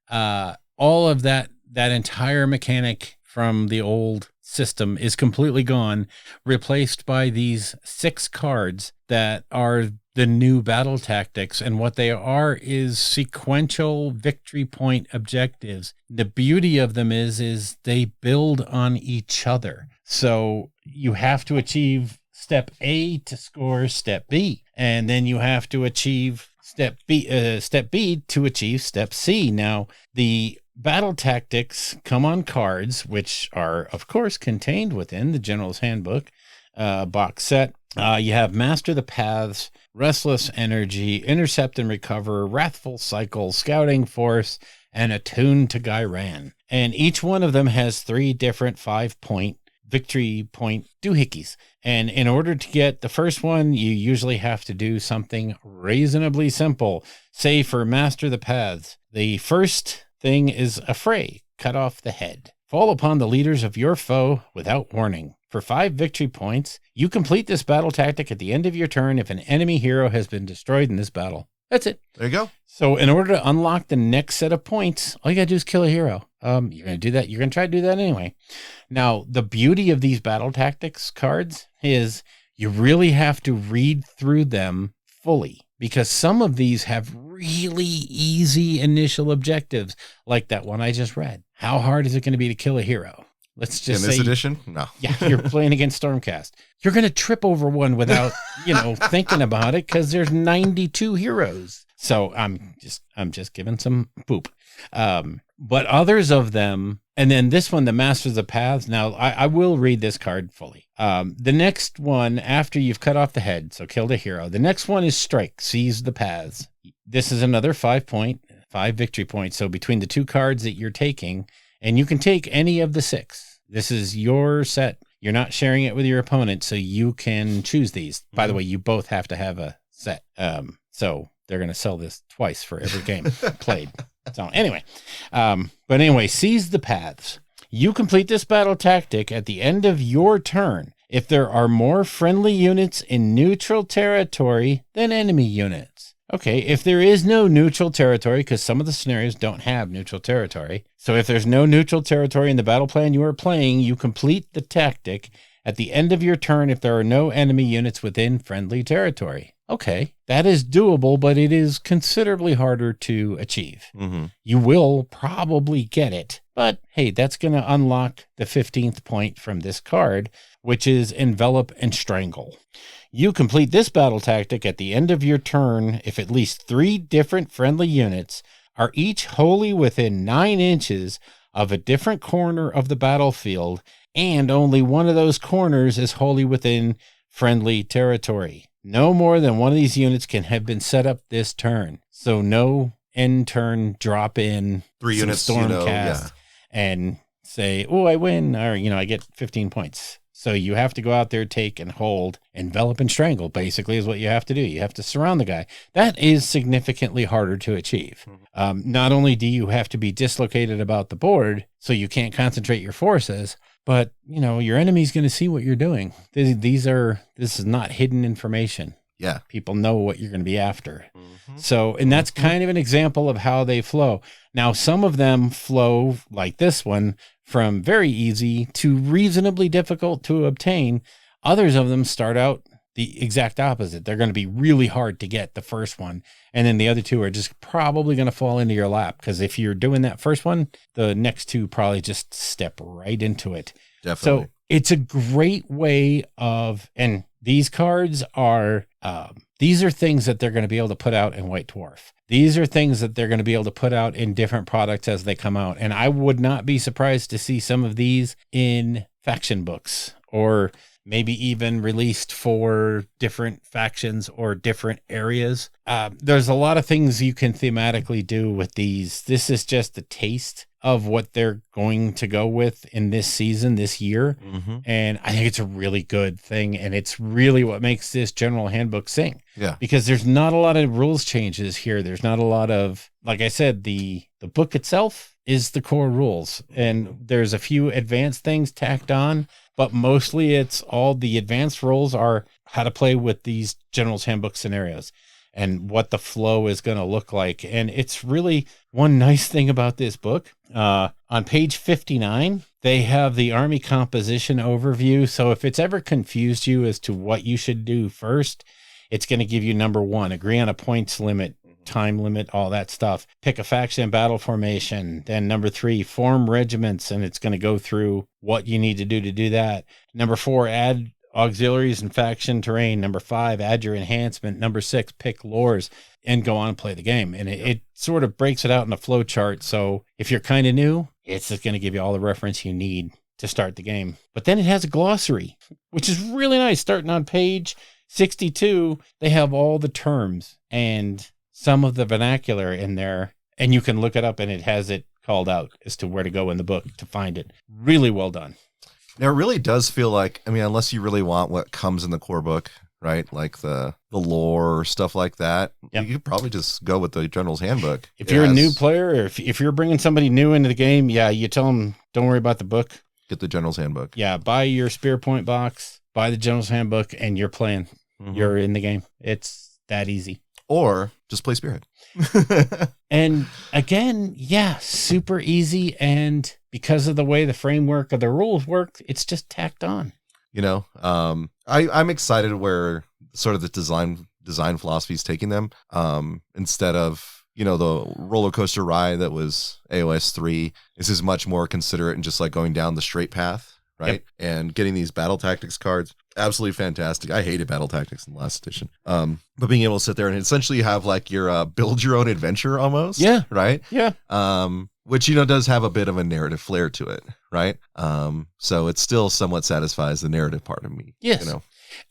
All of that entire mechanic from the old system is completely gone, replaced by these 6 cards that are the new battle tactics. And what they are is sequential victory point objectives. The beauty of them is they build on each other. So you have to achieve step A to score step B, and then you have to achieve step B to achieve step C. Now, the battle tactics come on cards, which are, of course, contained within the General's Handbook box set. You have Master the Paths, Restless Energy, Intercept and Recover, Wrathful Cycle, Scouting Force, and Attuned to Gairan. And each one of them has 3 different 5-point victory point doohickeys. And in order to get the first one, you usually have to do something reasonably simple. Say for Master the Paths, the first thing is a fray, cut off the head. Fall upon the leaders of your foe without warning. For 5 victory points, you complete this battle tactic at the end of your turn if an enemy hero has been destroyed in this battle. That's it. There you go. So in order to unlock the next set of points, all you got to do is kill a hero. You're going to do that. You're going to try to do that anyway. Now, the beauty of these battle tactics cards is you really have to read through them fully, because some of these have really easy initial objectives, like that one I just read. How hard is it going to be to kill a hero? Let's just say, in this edition? No. Yeah, you're playing against Stormcast. You're going to trip over one without, thinking about it, because there's 92 heroes. So I'm just giving some poop. But others of them, and then this one, the Masters of Paths. Now, I will read this card fully. The next one, after you've cut off the head, so killed a hero, the next one is Strike, Seize the Paths. This is another 5 victory points. So between the 2 cards that you're taking, and you can take any of the 6. This is your set. You're not sharing it with your opponent, so you can choose these. By the way, you both have to have a set. So they're going to sell this twice for every game played. So anyway, Seize the Paths. You complete this battle tactic at the end of your turn if there are more friendly units in neutral territory than enemy units. Okay, if there is no neutral territory, because some of the scenarios don't have neutral territory. So if there's no neutral territory in the battle plan you are playing, you complete the tactic at the end of your turn if there are no enemy units within friendly territory. Okay, that is doable, but it is considerably harder to achieve. Mm-hmm. You will probably get it, but hey, that's going to unlock the 15th point from this card, which is Envelop and Strangle. You complete this battle tactic at the end of your turn if at least 3 different friendly units are each wholly within 9 inches of a different corner of the battlefield, and only one of those corners is wholly within friendly territory. No more than one of these units can have been set up this turn. So no end turn drop in 3 units Stormcast and say, oh, I win, or I get 15 points. So you have to go out there, take and hold, envelop and strangle, basically, is what you have to do. You have to surround the guy. That is significantly harder to achieve. Not only do you have to be dislocated about the board, so you can't concentrate your forces, but, your enemy's going to see what you're doing. This is not hidden information. Yeah. People know what you're going to be after. Mm-hmm. So, and that's kind of an example of how they flow. Now, some of them flow like this one, from very easy to reasonably difficult to obtain. Others of them start out the exact opposite. They're going to be really hard to get, the first one. And then the other 2 are just probably going to fall into your lap, because if you're doing that first one, the next 2 probably just step right into it. Definitely. So it's a great way of, and these cards are, these are things that they're going to be able to put out in White Dwarf. These are things that they're going to be able to put out in different products as they come out. And I would not be surprised to see some of these in faction books, or maybe even released for different factions or different areas. There's a lot of things you can thematically do with these. This is just a taste of what they're going to go with in this season, this year. Mm-hmm. And I think it's a really good thing. And it's really what makes this General Handbook sing. Yeah. Because there's not a lot of rules changes here. There's not a lot of, like I said, the book itself is the core rules. And there's a few advanced things tacked on, but mostly it's all the advanced rules are how to play with these General's Handbook scenarios. and what the flow is going to look like. And it's really one nice thing about this book. On page 59, they have the army composition overview. So if it's ever confused you as to what you should do first, it's going to give you number 1, agree on a points limit, time limit, all that stuff. Pick a faction and battle formation. Then number 3, form regiments, and it's going to go through what you need to do that. Number 4, add auxiliaries and faction terrain. Number 5, add your enhancement. Number 6, pick lores, and go on and play the game. And it sort of breaks it out in a flow chart. So if you're kind of new, it's just going to give you all the reference you need to start the game. But then it has a glossary, which is really nice. Starting on page 62, they have all the terms and some of the vernacular in there, and you can look it up, and it has it called out as to where to go in the book to find it. Really well done. Now, it really does feel like, I mean, unless you really want what comes in the core book, right? Like the lore or stuff like that, you could probably just go with the General's Handbook. If you're a new player, or if you're bringing somebody new into the game, you tell them, don't worry about the book. Get the General's Handbook. Yeah, buy your Spear Point box, buy the General's Handbook, and you're playing. Mm-hmm. You're in the game. It's that easy. Or just play Spearhead. And again, super easy. And because of the way the framework of the rules work, it's just tacked on. You know, I'm excited where sort of the design philosophy is taking them. Instead of, you know, the roller coaster ride that was AoS 3, this is much more considerate and just like going down the straight path. Right. Yep. And getting these battle tactics cards, absolutely fantastic. I hated battle tactics in the last edition. But being able to sit there and essentially have like your build your own adventure almost. Yeah. Right. Yeah. Which, you know, does have a bit of a narrative flair to it. Right. So it still somewhat satisfies the narrative part of me. Yes. You know,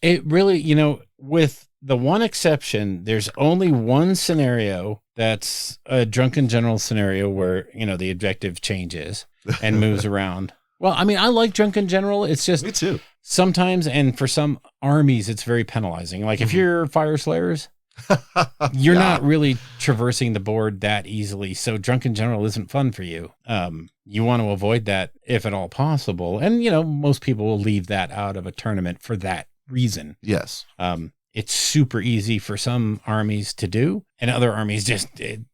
it really, you know, with the one exception, there's only one scenario that's a drunken general scenario where, you know, the objective changes and moves around. Well, I mean, I like Drunken General. It's just me too. Sometimes, and for some armies, it's very penalizing. Like if you're Fire Slayers, you're not really traversing the board that easily. So Drunken General isn't fun for you. You want to avoid that if at all possible. And, you know, most people will leave that out of a tournament for that reason. Yes. It's super easy for some armies to do, and other armies just, it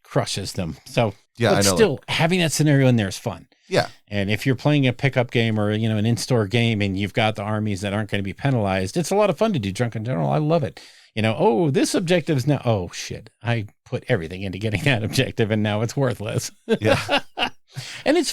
crushes them. So, yeah, but I know. Still, having that scenario in there is fun. Yeah. And if you're playing a pickup game or, you know, an in-store game and you've got the armies that aren't going to be penalized, it's a lot of fun to do Drunken General. I love it. You know, oh, this objective is now, oh shit, I put everything into getting that objective and now it's worthless. Yeah. And it's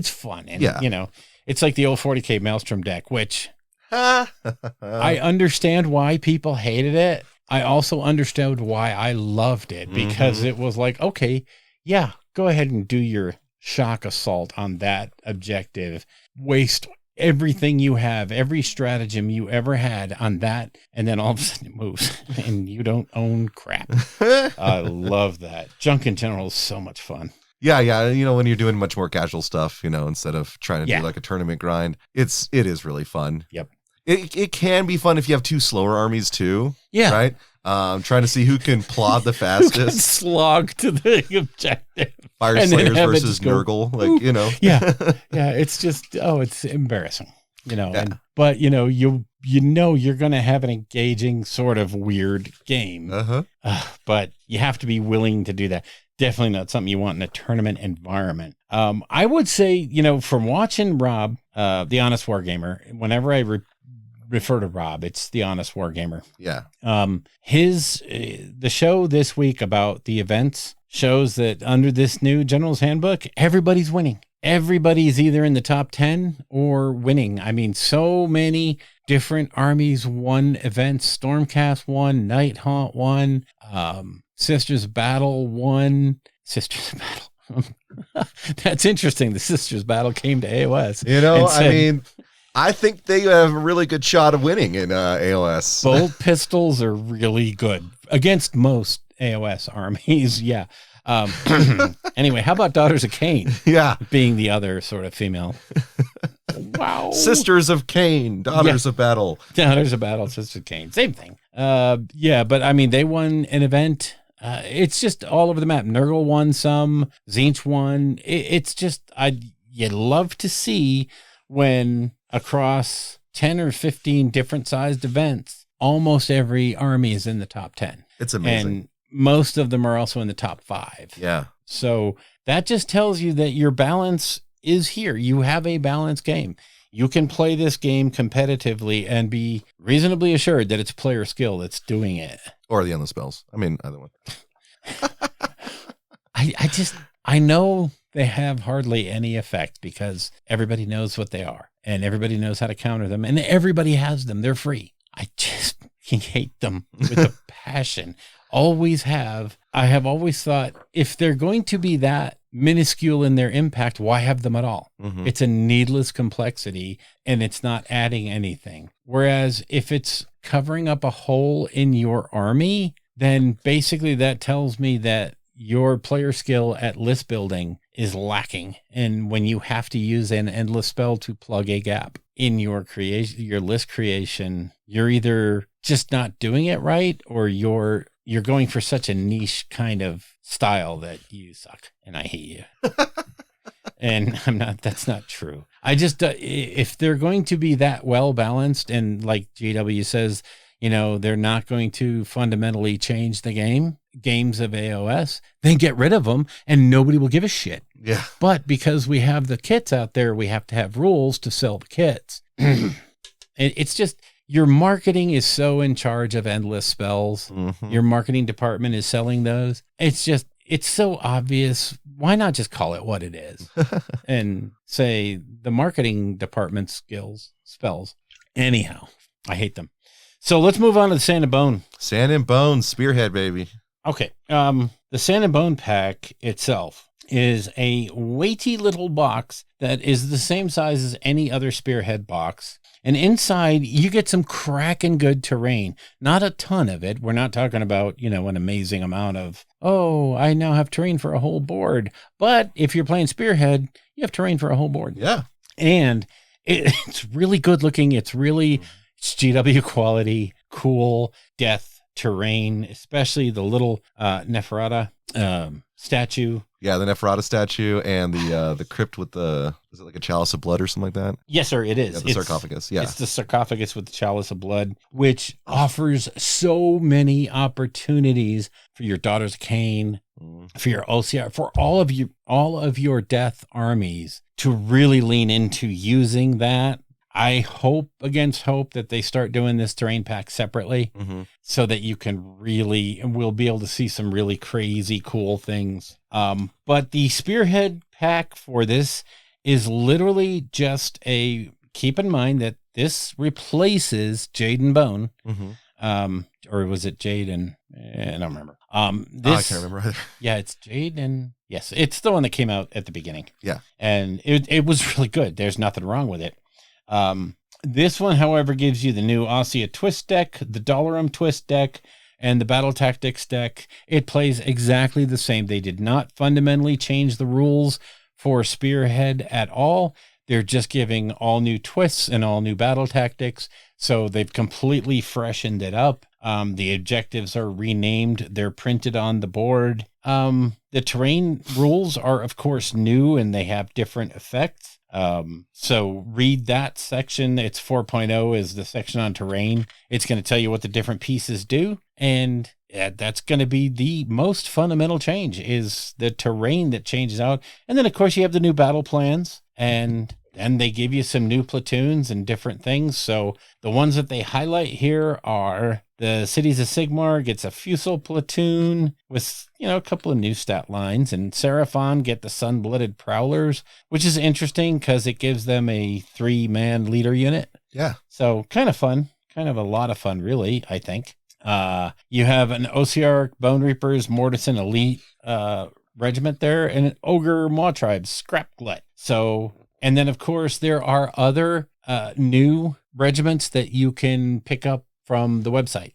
fun. And, you know, it's like the old 40K Maelstrom deck, which I understand why people hated it. I also understood why I loved it, because it was like, okay, yeah, go ahead and do your shock assault on that objective, waste everything you have, every stratagem you ever had on that, and then all of a sudden it moves and you don't own crap. I love that. Drunken General is so much fun. Yeah. You know, when you're doing much more casual stuff, you know, instead of trying to do like a tournament grind, it is really fun. Yep. It can be fun if you have two slower armies too. Yeah. Right. Trying to see who can plod the fastest. Who can slog to the objective. Fire Slayers versus Nurgle. Like, you know. Yeah. It's just, it's embarrassing, you know. Yeah. But, you know, you know you're going to have an engaging sort of weird game. But you have to be willing to do that. Definitely not something you want in a tournament environment. I would say, you know, from watching Rob, the Honest Wargamer, whenever I refer to Rob, it's the Honest Wargamer. Yeah. The show this week about the events shows that under this new General's Handbook, everybody's winning. Everybody's either in the top 10 or winning. I mean, so many different armies won events. Stormcast won, Nighthaunt won, Sisters of Battle won. Sisters of Battle. That's interesting. The Sisters Battle came to AoS. You know, I mean, I think they have a really good shot of winning in AoS. Bolt pistols are really good against most AoS armies. Yeah. Anyway, how about Daughters of Cain? Yeah. Being the other sort of female. Wow. Sisters of Cain, Daughters of Battle. Daughters of Battle, Sisters of Cain. Same thing. But I mean, they won an event. It's just all over the map. Nurgle won some. Tzeentch won. It's just, you'd love to see when across 10 or 15 different sized events, almost every army is in the top 10. It's amazing. And most of them are also in the top 5. Yeah. So that just tells you that your balance is here. You have a balanced game. You can play this game competitively and be reasonably assured that it's player skill that's doing it. Or the endless spells. I mean, either one. I know they have hardly any effect because everybody knows what they are and everybody knows how to counter them and everybody has them. They're free. I just hate them with a passion. Always have. I have always thought if they're going to be that minuscule in their impact, why have them at all? Mm-hmm. It's a needless complexity and it's not adding anything. Whereas if it's covering up a hole in your army, then basically that tells me that your player skill at list building is lacking. And when you have to use an endless spell to plug a gap in your creation, your list creation, you're either just not doing it right or you're going for such a niche kind of style that you suck and I hate you. And that's not true. I just, if they're going to be that well balanced and like GW says, they're not going to fundamentally change the games of AoS, then get rid of them and nobody will give a shit. Yeah. But because we have the kits out there, we have to have rules to sell the kits. It's just, your marketing is so in charge of endless spells. Mm-hmm. Your marketing department is selling those. It's so obvious. Why not just call it what it is and say the marketing department spells. Anyhow, I hate them. So let's move on to the Sand and Bone. Sand and Bone, Spearhead, baby. Okay. The Sand and Bone pack itself is a weighty little box that is the same size as any other Spearhead box. And inside, you get some cracking good terrain. Not a ton of it. We're not talking about, an amazing amount of, I now have terrain for a whole board. But if you're playing Spearhead, you have terrain for a whole board. Yeah. And it's really good looking. It's GW quality, cool death terrain, especially the little Neferata statue. Yeah, the Neferata statue and the crypt with is it like a chalice of blood or something like that? Yes, sir, it is. Yeah, the sarcophagus, yeah. It's the sarcophagus with the chalice of blood, which offers so many opportunities for your Daughters of Cain, for your OCR, for all of your death armies to really lean into using that. I hope against hope that they start doing this terrain pack separately so that you can we'll be able to see some really crazy cool things. But the Spearhead pack for this is literally just keep in mind that this replaces Jade and Bone. Or was it Jade and, I don't remember. I can't remember either. Yeah, it's Jade and, yes, it's the one that came out at the beginning. Yeah. And it was really good. There's nothing wrong with it. This one, however, gives you the new Ossia Twist deck, the Dalaran Twist deck, and the Battle Tactics deck. It plays exactly the same. They did not fundamentally change the rules for Spearhead at all. They're just giving all new twists and all new battle tactics. So they've completely freshened it up. The objectives are renamed. They're printed on the board. The terrain rules are, of course, new and they have different effects. So read that section. It's 4.0 is the section on terrain. It's going to tell you what the different pieces do. And that's going to be the most fundamental change is the terrain that changes out. And then, of course, you have the new battle plans and then they give you some new platoons and different things. So the ones that they highlight here are the Cities of Sigmar gets a Fusel platoon with, a couple of new stat lines, and Seraphon get the Sun-Blooded Prowlers, which is interesting because it gives them a 3-man leader unit. Yeah. So kind of fun, kind of a lot of fun, really, I think. You have an OCR Bone Reapers Mortison Elite regiment there, and an Ogre Maw Tribe Scrap Glut. So, and then of course there are other new regiments that you can pick up from the website.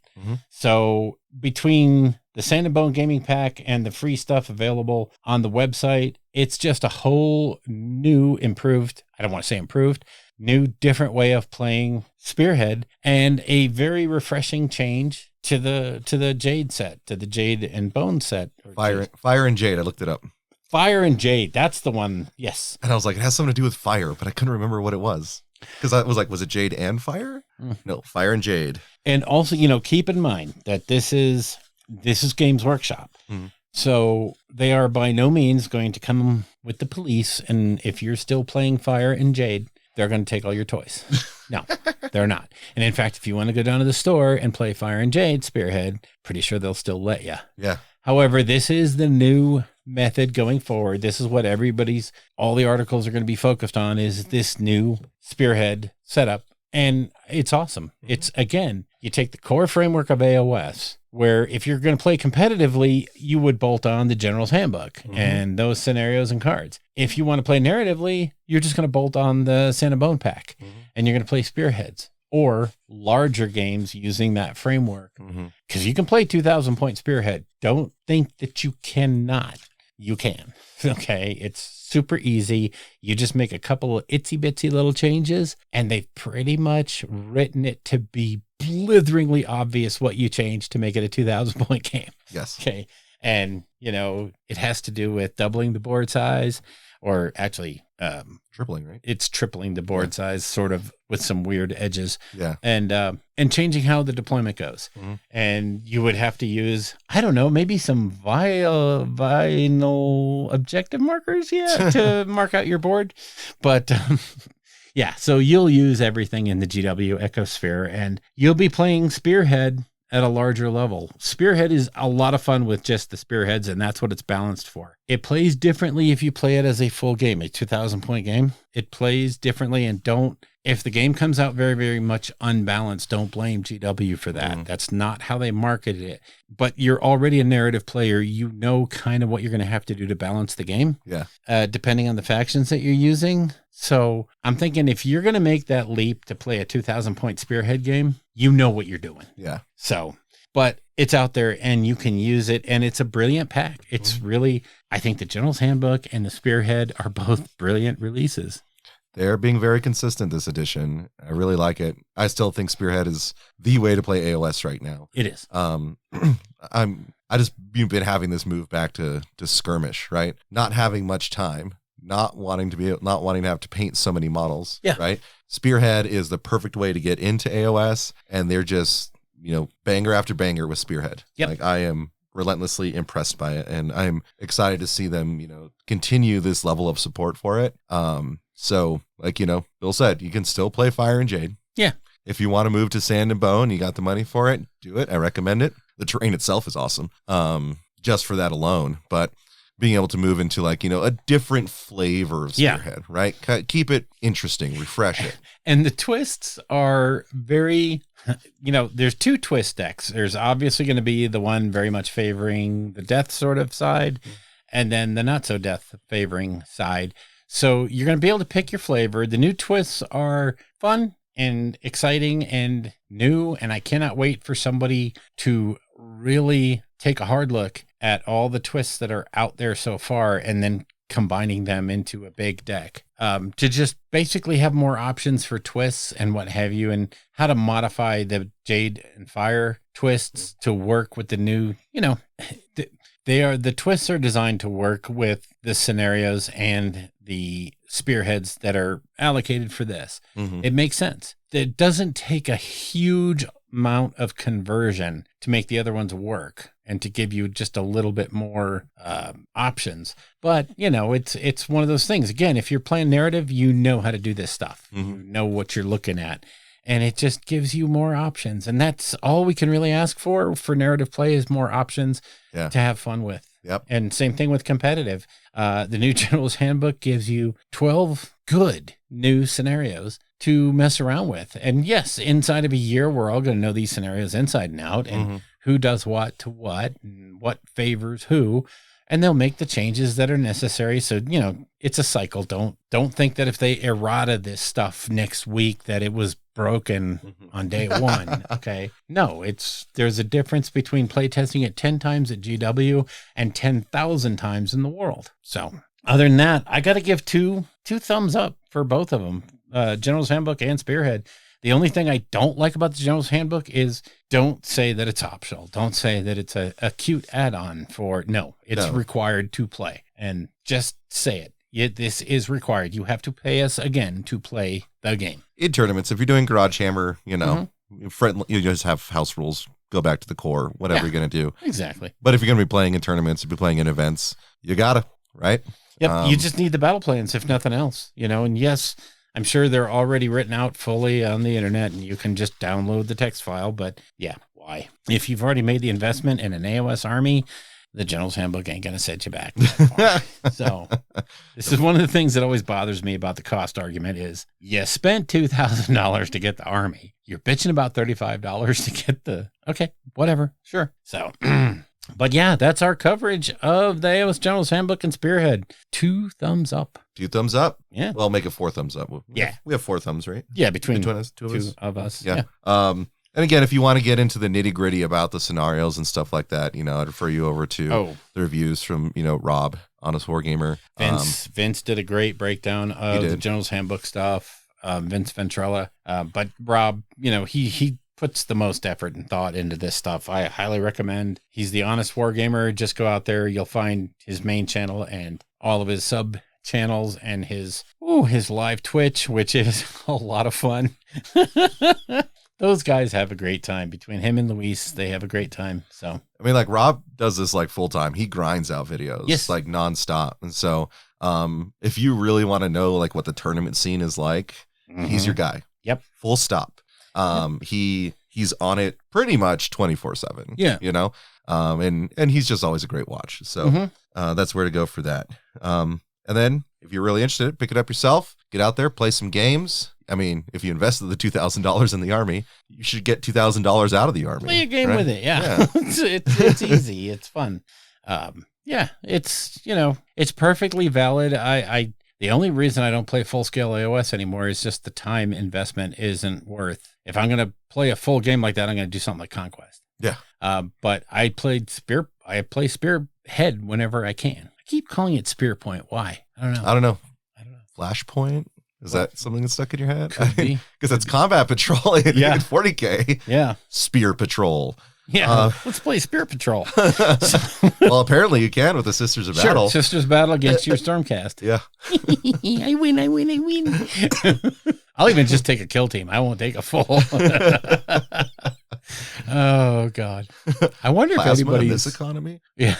So between the Sand and Bone Gaming Pack and the free stuff available on the website, it's just a whole new new different way of playing Spearhead and a very refreshing change to the Jade set, to the Jade and Bone set. Fire and Jade, I looked it up. Fire and Jade, that's the one. Yes. And I was like, it has something to do with fire, but I couldn't remember what it was. Because I was like, was it Jade and Fire? No, Fire and Jade. And also, keep in mind that this is this is Games Workshop. So they are by no means going to come with the police. And if you're still playing Fire and Jade, they're going to take all your toys. No, they're not. And in fact, if you want to go down to the store and play Fire and Jade Spearhead, pretty sure they'll still let you. Yeah. However, this is the new method going forward. This is what all the articles are going to be focused on, is this new Spearhead setup. And it's awesome. It's, again, you take the core framework of AoS, where if you're going to play competitively, you would bolt on the General's Handbook and those scenarios and cards. If you want to play narratively, you're just going to bolt on the Sand and Bone pack and you're going to play Spearheads or larger games using that framework. Because you can play 2,000 point Spearhead. Don't think that you cannot. You can. Okay. It's super easy. You just make a couple of itsy bitsy little changes and they've pretty much written it to be blitheringly obvious what you changed to make it a 2,000 point game. Yes. Okay. And, it has to do with doubling the board size, or actually, tripling, right? It's tripling the board size, sort of with some weird edges. Yeah. And changing how the deployment goes. And you would have to use, I don't know, maybe some vinyl objective markers, to mark out your board. But yeah, so you'll use everything in the GW Ecosphere, and you'll be playing Spearhead at a larger level. Spearhead is a lot of fun with just the Spearheads, and that's what it's balanced for. It plays differently if you play it as a full game, a 2,000 point game. It plays differently, and if the game comes out very, very much unbalanced, don't blame GW for that. That's not how they marketed it. But you're already a narrative player. You know kind of what you're going to have to do to balance the game. Yeah. Depending on the factions that you're using. So I'm thinking if you're going to make that leap to play a 2,000 point Spearhead game, you know what you're doing. Yeah. So, but it's out there and you can use it, and it's a brilliant pack. It's really, I think the General's Handbook and the Spearhead are both brilliant releases. They're being very consistent this edition. I really like it. I still think Spearhead is the way to play AoS right now. It is. You've been having this move back to skirmish, right? Not having much time, not wanting to have to paint so many models. Yeah. Right. Spearhead is the perfect way to get into AoS, and they're just, banger after banger with Spearhead. Yep. Like, I am relentlessly impressed by it, and I'm excited to see them, continue this level of support for it. So, like, Bill said, you can still play Fire and Jade. Yeah. If you want to move to Sand and Bone, you got the money for it, do it. I recommend it. The terrain itself is awesome, just for that alone. But being able to move into, like, a different flavor of Spearhead, right? Keep it interesting, refresh it. And the twists are very, there's two twist decks. There's obviously going to be the one very much favoring the death sort of side, and then the not so death favoring side. So you're going to be able to pick your flavor. The new twists are fun and exciting and new, and I cannot wait for somebody to really take a hard look at all the twists that are out there so far and then combining them into a big deck, to just basically have more options for twists and what have you, and how to modify the Jade and Fire twists to work with the new, the twists are designed to work with the scenarios and the Spearheads that are allocated for this. It makes sense. It doesn't take a huge amount of conversion to make the other ones work and to give you just a little bit more options. But, it's one of those things. Again, if you're playing narrative, you know how to do this stuff. You know what you're looking at. And it just gives you more options. And that's all we can really ask for narrative play, is more options to have fun with. Yep. And same thing with competitive. The new General's Handbook gives you 12 good new scenarios to mess around with. And yes, inside of a year, we're all going to know these scenarios inside and out, and who does what to what, and what favors who. And they'll make the changes that are necessary. So, it's a cycle. Don't think that if they errata this stuff next week that it was broken on day one. Okay. No, there's a difference between playtesting it 10 times at GW and 10,000 times in the world. So other than that, I got to give two thumbs up for both of them, General's Handbook and Spearhead. The only thing I don't like about the General's Handbook is don't say that it's optional. Don't say that it's a cute add-on it's required to play, and just say it. This is required. You have to pay us again to play the game. In tournaments, if you're doing Garage Hammer, you just have house rules go back to the core, whatever you're going to do. Exactly. But if you're going to be playing in tournaments, if you're playing in events, you gotta, right? Yep. You just need the battle plans, if nothing else, and yes, I'm sure they're already written out fully on the internet and you can just download the text file, but yeah, why? If you've already made the investment in an AoS army, the General's Handbook ain't going to set you back that far. So this is one of the things that always bothers me about the cost argument is you spent $2,000 to get the army. You're bitching about $35 to get okay, whatever. Sure. So, but yeah, that's our coverage of the AoS General's Handbook and Spearhead. 2 thumbs up. 2 thumbs up. Yeah. Well, make it 4 thumbs up. We have 4 thumbs, right? Yeah. Between us, two of us. Yeah. And again, if you want to get into the nitty gritty about the scenarios and stuff like that, I'd refer you over to the reviews from, Rob, Honest Wargamer. Vince did a great breakdown of the General's Handbook stuff. Vince Ventrella. But Rob, he puts the most effort and thought into this stuff. I highly recommend. He's the Honest Wargamer. Just go out there. You'll find his main channel and all of his sub channels and his live Twitch, which is a lot of fun. Those guys have a great time. Between him and Luis, they have a great time. So, I mean, like Rob does this like full time. He grinds out videos like nonstop. And so, if you really want to know like what the tournament scene is like, he's your guy. Yep. Full stop. He's on it pretty much 24/7. Yeah. And he's just always a great watch. So, that's where to go for that. And then if you're really interested, pick it up yourself, get out there, play some games. I mean, if you invested the $2,000 in the army, you should get $2,000 out of the army. Play a game with it. Yeah. It's easy. It's fun. It's perfectly valid. The only reason I don't play full scale AoS anymore is just the time investment isn't worth. If I'm going to play a full game like that, I'm going to do something like Conquest. Yeah. But I play Spearhead whenever I can. I keep calling it Spear Point. Why? I don't know. Flashpoint? Is that something that's stuck in your head? Could be. Because it's Combat Patrol in 40K. Yeah. Spear Patrol. Yeah. Let's play Spear Patrol. Well, apparently you can with the Sisters of Battle. Sisters Battle against your Stormcast. Yeah. I win. I'll even just take a kill team. I won't take a full. Oh, God. I wonder if anybody's... in this economy? Yeah.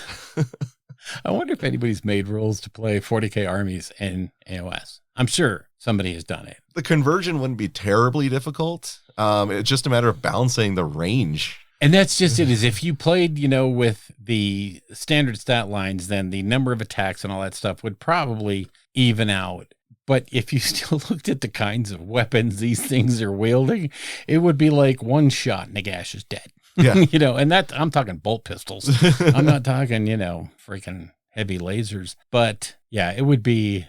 I wonder if anybody's made rules to play 40K armies in AoS. I'm sure somebody has done it. The conversion wouldn't be terribly difficult. It's just a matter of balancing the range. And that's just it, is if you played, with the standard stat lines, then the number of attacks and all that stuff would probably even out. But if you still looked at the kinds of weapons these things are wielding, it would be like one shot, Nagash is dead. Yeah. And that I'm talking bolt pistols. I'm not talking, freaking heavy lasers. But yeah, it would be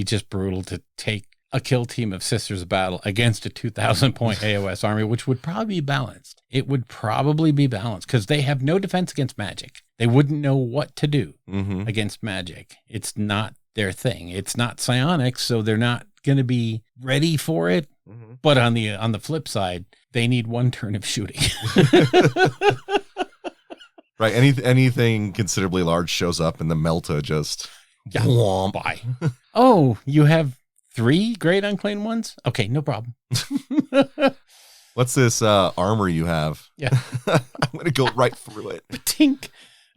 just brutal to take a kill team of Sisters of Battle against a 2,000 point AoS army, which would probably be balanced. It would probably be balanced because they have no defense against magic. They wouldn't know what to do against magic. It's not their thing. It's not psionics, so they're not going to be ready for it. But on the flip side, they need one turn of shooting. Right. Anything considerably large shows up and the Melta just bye. Oh, you have 3 great unclaimed ones? Okay, no problem. What's this armor you have? Yeah. I'm going to go right through it. Tink.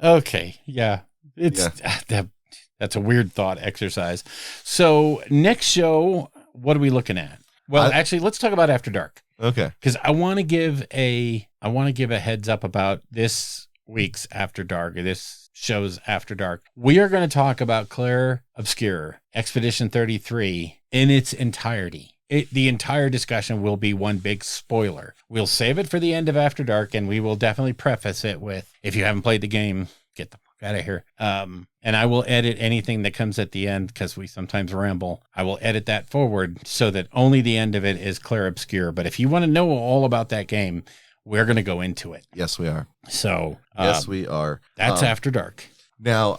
Okay. Yeah. That's a weird thought exercise. So next show, what are we looking at? Well, actually, let's talk about After Dark. Okay. Because I want to give a heads up about this week's After Dark, or this show's After Dark. We are going to talk about Clair Obscure, Expedition 33, in its entirety. The entire discussion will be one big spoiler. We'll save it for the end of After Dark, and we will definitely preface it with, if you haven't played the game, get the fuck out of here. And I will edit anything that comes at the end, because we sometimes ramble. I will edit that forward so that only the end of it is Clair Obscure. But if you want to know all about that game, we're going to go into it. Yes, we are. So yes, we are. That's After Dark. Now,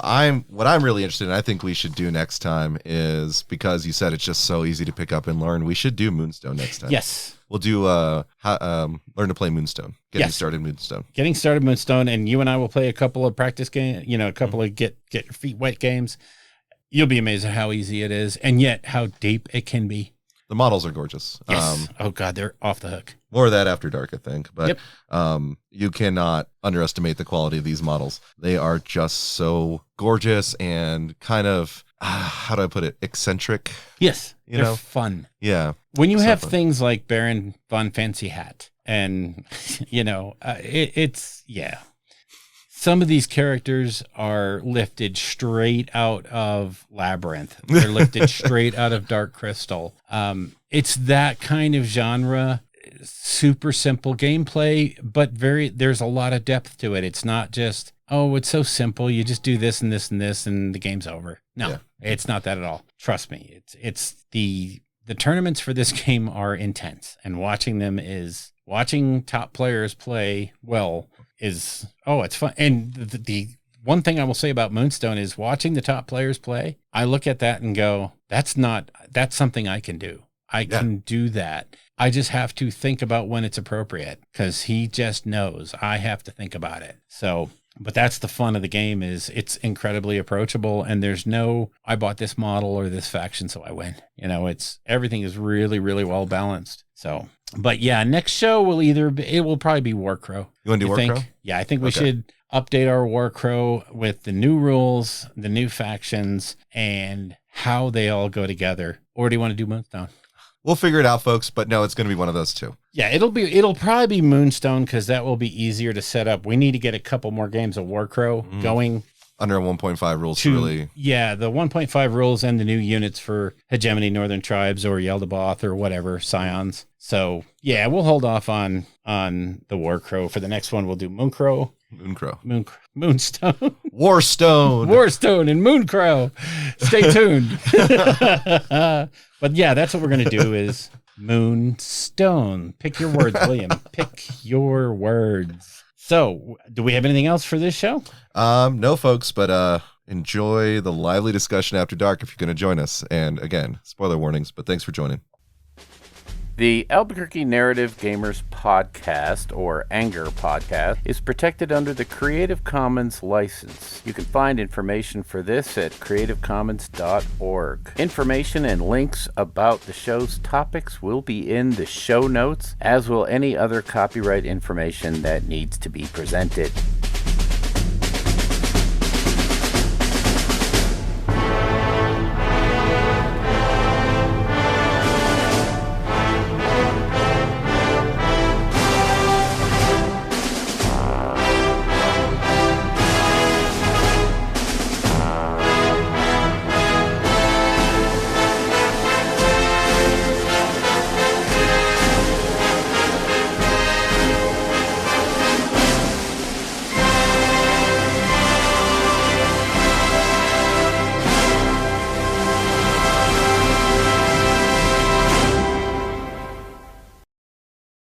what I'm really interested in, I think we should do next time is, because you said it's just so easy to pick up and learn, we should do Moonstone next time. Yes. We'll do learn to play Moonstone. Getting started Moonstone. And you and I will play a couple of practice games, a couple of get your feet wet games. You'll be amazed at how easy it is, and yet how deep it can be. The models are gorgeous. Yes. Oh God, they're off the hook. More of that after dark, I think. But you cannot underestimate the quality of these models. They are just so gorgeous and kind of, how do I put it, eccentric. Yes, they're fun. Yeah. When you have things like Baron Von Fancy Hat and, it's. Some of these characters are lifted straight out of Labyrinth. They're lifted straight out of Dark Crystal. It's that kind of genre, super simple gameplay, but there's a lot of depth to it. It's not just, it's so simple. You just do this and this and this and the game's over. No, It's not that at all. Trust me. It's the tournaments for this game are intense, and watching top players play well it's fun. And the one thing I will say about Moonstone is watching the top players play, I look at that and go, that's something I can do. I can do that. I just have to think about when it's appropriate, because he just knows I have to think about it. So, but that's the fun of the game, is it's incredibly approachable, and there's no, I bought this model or this faction, so I win. Everything is really, really well balanced. So, but yeah, next show it will probably be Warcrow. You want to do Warcrow? Yeah, I think we should update our Warcrow with the new rules, the new factions, and how they all go together. Or do you want to do Moonstone? We'll figure it out, folks, but no, it's going to be one of those two. Yeah, it'll probably be Moonstone, because that will be easier to set up. We need to get a couple more games of Warcrow going. Under 1.5 rules, really. Yeah, the 1.5 rules and the new units for Hegemony, Northern Tribes, or Yaldabaoth, or whatever, Scions. So, yeah, we'll hold off on the Warcrow. For the next one, we'll do Moonstone. Warstone and Mooncrow. Stay tuned. But yeah, that's what we're going to do is Moonstone. Pick your words, William. Pick your words. So, do we have anything else for this show? No, folks, but enjoy the lively discussion after dark if you're going to join us. And again, spoiler warnings, but thanks for joining. The Albuquerque Narrative Gamers Podcast, or Anger Podcast, is protected under the Creative Commons license. You can find information for this at creativecommons.org. Information and links about the show's topics will be in the show notes, as will any other copyright information that needs to be presented.